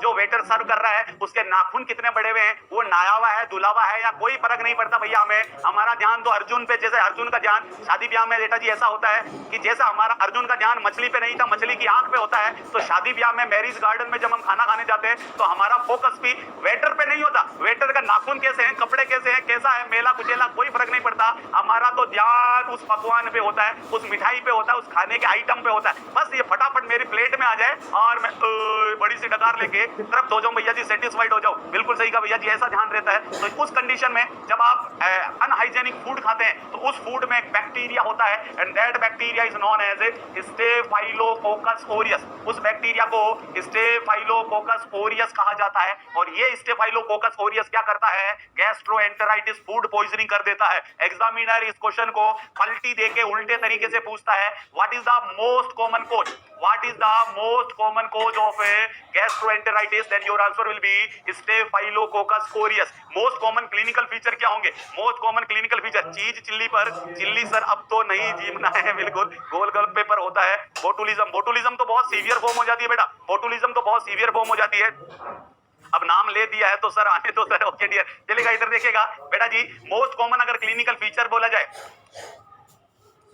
जो वेटर सर्व कर रहा है उसके नाखून कितने बड़े हुए हैं, वो नया हुआ है दुलावा है या कोई फर्क नहीं पड़ता भैया। हमें हमारा ध्यान तो अर्जुन पे, जैसे अर्जुन का ध्यान शादी ब्याह में बेटा जी ऐसा होता है कि जैसा हमारा अर्जुन का ध्यान मछली पे नहीं था, मछली की आंख पे होता है, तो शादी ब्याह में मैरिज गार्डन में जब हम खाना खाने जाते हैं तो हमारा फोकस भी वेटर पे नहीं होता, वेटर का नाखून कैसे हैं, कपड़े कैसे हैं, कैसा है, मेला कुचेला कोई फर्क नहीं पड़ता, हमारा तो ध्यान उस पकवान पे होता है, उस मिठाई पे होता है, उस खाने के आइटम पे होता है। बस ये फटाफट मेरी प्लेट में आ जाए और मैं बड़ी सी डकार लेके तरफ हो जाऊं भैया जी, सेटिस्फाइड हो जाऊं। बिल्कुल सही कहा भैया जी, ऐसा ध्यान रहता है। तो उस कंडीशन में जब आप अनहाइजेनिक फूड खाते हैं तो उस फूड में एक बैक्टीरिया होता है and that bacteria is known as staphylococcus aureus. उस बैक्टीरिया को स्टेफाइलोकोकस ओरियस कहा जाता है और ये स्टेफाइलोकोकस ओरियस क्या करता है, गैस्ट्रोएंटेराइटिस फूड पॉइजनिंग कर देता है। एग्जामिनर इस क्वेश्चन को पलटी देके उल्टे तरीके से पूछता है, what is the most common cause, what is the most common cause of a gastroenteritis, then your answer will be staphylococcus aureus। most common clinical feature क्या होंगे, most common clinical feature, चीज चिल्ली पर chilli sir अब तो नहीं जीमना है, बिल्कुल गोलगप्पे पर होता है बोटुलिज्म। बोटुलिज्म तो बहुत सीवियर फॉर्म हो जाती है बेटा, बोटुलिज्म तो बहुत सीवियर फॉर्म हो जाती है। अब नाम ले दिया है तो सर आने तो सर, ओके डियर चलेगा। इधर देखिएगा बेटा जी, मोस्ट कॉमन अगर क्लिनिकल फीचर बोला जाए,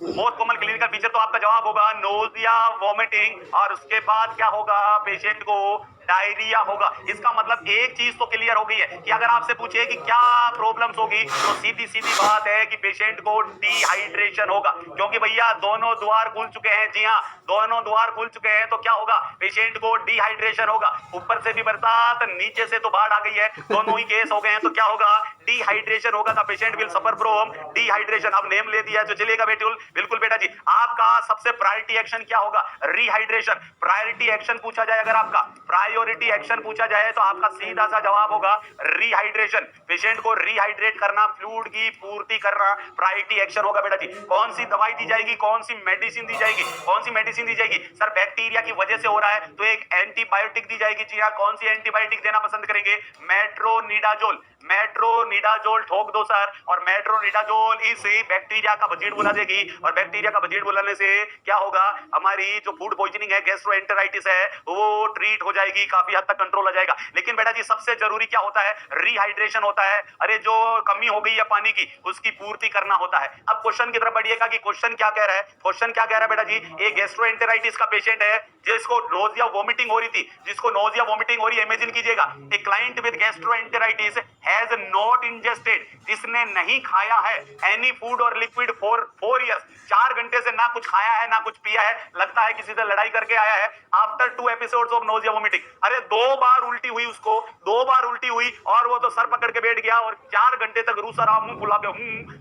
मोस्ट कॉमन क्लिनिकल फीचर तो आपका जवाब होगा नोजिया, वॉमिटिंग, और उसके बाद क्या होगा, पेशेंट को डायरिया होगा। इसका मतलब एक चीज तो क्लियर हो गई है कि अगर आपसे पूछे कि क्या प्रॉब्लम्स होगी तो सीधी सीधी बात है कि पेशेंट को डिहाइड्रेशन होगा, क्योंकि भैया दोनों द्वार खुल चुके हैं। जी हाँ, दोनों द्वार खुल चुके हैं तो क्या होगा, पेशेंट को डिहाइड्रेशन होगा। ऊपर से भी बरसात, नीचे से तो बाढ़ आ गई है, दोनों ही केस हो गए हैं तो क्या होगा, डिहाइड्रेशन होगा। The patient will suffer from dehydration. अब नेम ले दिया तो चलेगा बेटुल, बिल्कुल बेटा जी। आपका सबसे प्रायोरिटी एक्शन क्या होगा, रिहाइड्रेशन। प्रायोरिटी एक्शन पूछा जाए, अगर आपका प्रायोरिटी एक्शन पूछा जाए तो आपका सीधा सा जवाब होगा रिहाइड्रेशन। पेशेंट को रिहाइड्रेट करना, फ्लूइड की पूर्ति करना प्रायोरिटी एक्शन होगा बेटा जी। कौन सी दवाई दी जाएगी, कौन सी मेडिसिन दी जाएगी, कौन सी मेडिसिन दी जाएगी, सर बैक्टीरिया की वजह से हो रहा है तो एक एंटीबायोटिक दी जाएगी। जी हाँ, कौन सी एंटीबायोटिक देना पसंद करेंगे, मेट्रोनिडाजोल। मेट्रोनिडाजोल ठोक दो सर, और मेट्रोनिडाजोल इस बैक्टीरिया का बजीड़ बुला देगी, और बैक्टीरिया का बजीड़ बुलाने से क्या होगा, हमारी जो फूड पॉइजनिंग है, गैस्ट्रोएंटेराइटिस है, वो ट्रीट हो जाएगी, काफी हद तक कंट्रोल हो जाएगा। लेकिन बेटा जी सबसे जरूरी क्या होता है, रिहाइड्रेशन होता है। अरे जो कमी हो गई है पानी की उसकी पूर्ति करना होता है। अब क्वेश्चन की तरफ बढ़िएगा कि क्वेश्चन क्या कह रहा है। क्वेश्चन क्या कह रहा है बेटा जी, एक गैस्ट्रोएंटेराइटिस का पेशेंट है जिसको नोजिया वोमिटिंग हो रही थी, जिसको नोजिया वोमिटिंग हो रही है। इमेजिन कीजिएगा, ए client with gastroenteritis has not ingested, जिसने नहीं खाया है एनी फूड और लिक्विड फॉर 4 इयर्स, 4 घंटे से ना कुछ खाया है ना कुछ पिया है, लगता है किसी से लड़ाई करके आया है। After 2 episodes of nausea vomiting, अरे 2 बार उल्टी हुई उसको, 2 बार उल्टी हुई और वो तो सर पकड़ के बैठ गया और 4 घंटे तक रूसा रहा, मुंह फुला के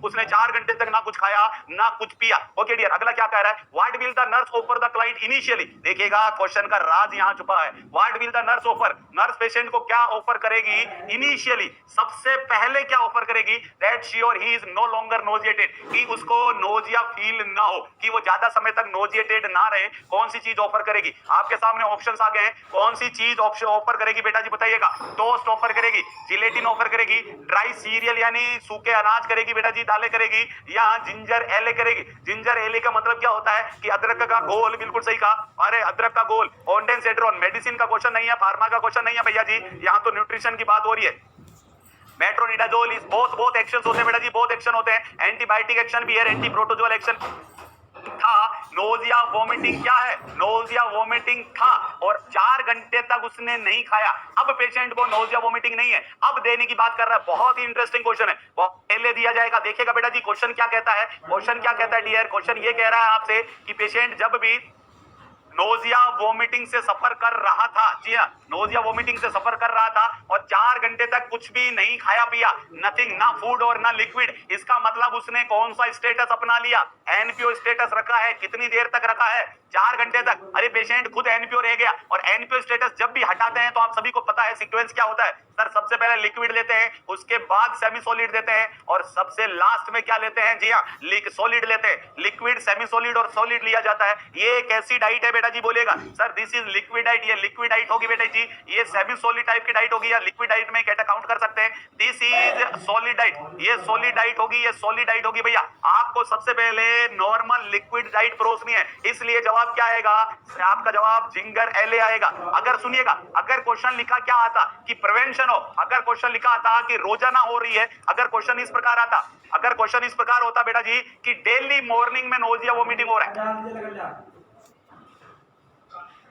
उसने 4 घंटे तक ना कुछ खाया ना कुछ पिया। ओके डियर, अगला क्या कह रहा है, what will the nurse offer the client initially. देखिएगा क्वेश्चन का राज यहां छुपा है। What will the nurse offer, nurse patient को क्या ऑफर करेगी इनिशियली, सबसे पहले क्या ऑफर करेगी, दैट शी और he is no longer nauseated, कि उसको नोजिया फील ना हो, कि वो ज्यादा समय तक नोजिएटेड ना रहे। कौन सी चीज ऑफर करेगी, आपके सामने ऑप्शंस आ गए हैं, कौन सी चीज ऑफर करेगी बेटा जी बताइएगा। टोस्ट ऑफर करेगी, जिलेटिन ऑफर करेगी, ड्राई सीरियल यानी सूखे अनाज करेगी बेटा जी, दालें करेगी, या जिंजर एले करेगी। जिंजर एले का मतलब क्या होता है कि अदरक का घोल, बिल्कुल सही कहा, अरे अदरक का घोल। ऑन्डेंसेट्रॉन मेडिसिन का क्वेश्चन नहीं है, फार्मा का क्वेश्चन नहीं है भैया जी, यहाँ तो न्यूट्रिशन की बात हो रही है। मेट्रोनिडाजोल इज बहुत एक्शन होते हैं बेटा जी, बहुत एक्शन होते हैं। एंटीबायोटिक एक्शन भी है, एंटी प्रोटोजोल एक्शन था। नोजिया वोमिटिंग क्या है, नोजिया वोमिटिंग था और 4 घंटे तक उसने नहीं खाया। अब पेशेंट को नोजिया वोमिटिंग नहीं है, अब देने की बात कर रहा है। बहुत ही इंटरेस्टिंग क्वेश्चन है, पहले दिया जाएगा। देखिएगा बेटा जी क्वेश्चन क्या कहता है, क्वेश्चन क्या कहता है डियर, क्वेश्चन ये कह रहा है आपसे कि पेशेंट जब भी नोजिया वोमिटिंग से सफर कर रहा था, जी हाँ, नोजिया वोमिटिंग से सफर कर रहा था और 4 घंटे तक कुछ भी नहीं खाया पिया, नथिंग, ना फूड और ना लिक्विड। इसका मतलब उसने कौन सा स्टेटस अपना लिया, एनपीओ स्टेटस रखा है। कितनी देर तक रखा है, 4 घंटे तक। अरे पेशेंट खुद एनपीओ रह गया, और एनपीओ स्टेटस जब भी हटाते हैं तो आप सभी को पता है सीक्वेंस क्या होता है सर, सबसे पहले लिक्विड लेते हैं, उसके बाद सेमी सॉलिड देते हैं, और सबसे लास्ट में क्या लेते हैं, जी हाँ, सॉलिड लेते हैं। लिक्विड, सेमी सॉलिड और सॉलिड लिया जाता है। ये एक ऐसी डाइट है बेटा जी बोलिएगा sir this is liquid diet, ये लिक्विड डाइट होगी बेटा जी, ये सेमी सॉलिड टाइप की डाइट होगी या लिक्विड डाइट में कैटा काउंट कर सकते हैं। दिस इज सॉलिड डाइट, ये सॉलिड डाइट होगी, ये सॉलिड डाइट होगी भैया। आपको सबसे पहले नॉर्मल लिक्विड डाइट परोसनी है, इसलिए जवाब क्या आएगा, आपका जवाब जिंगर एल आएगा। अगर सुनिएगा, अगर क्वेश्चन लिखा क्या आता कि प्रिवेंशन हो, अगर क्वेश्चन लिखा आता कि रोजाना हो रही है, अगर क्वेश्चन इस प्रकार आता, अगर क्वेश्चन इस प्रकार होता बेटा जी कि डेली मॉर्निंग में नोजिया वोमिटिंग हो रहा है,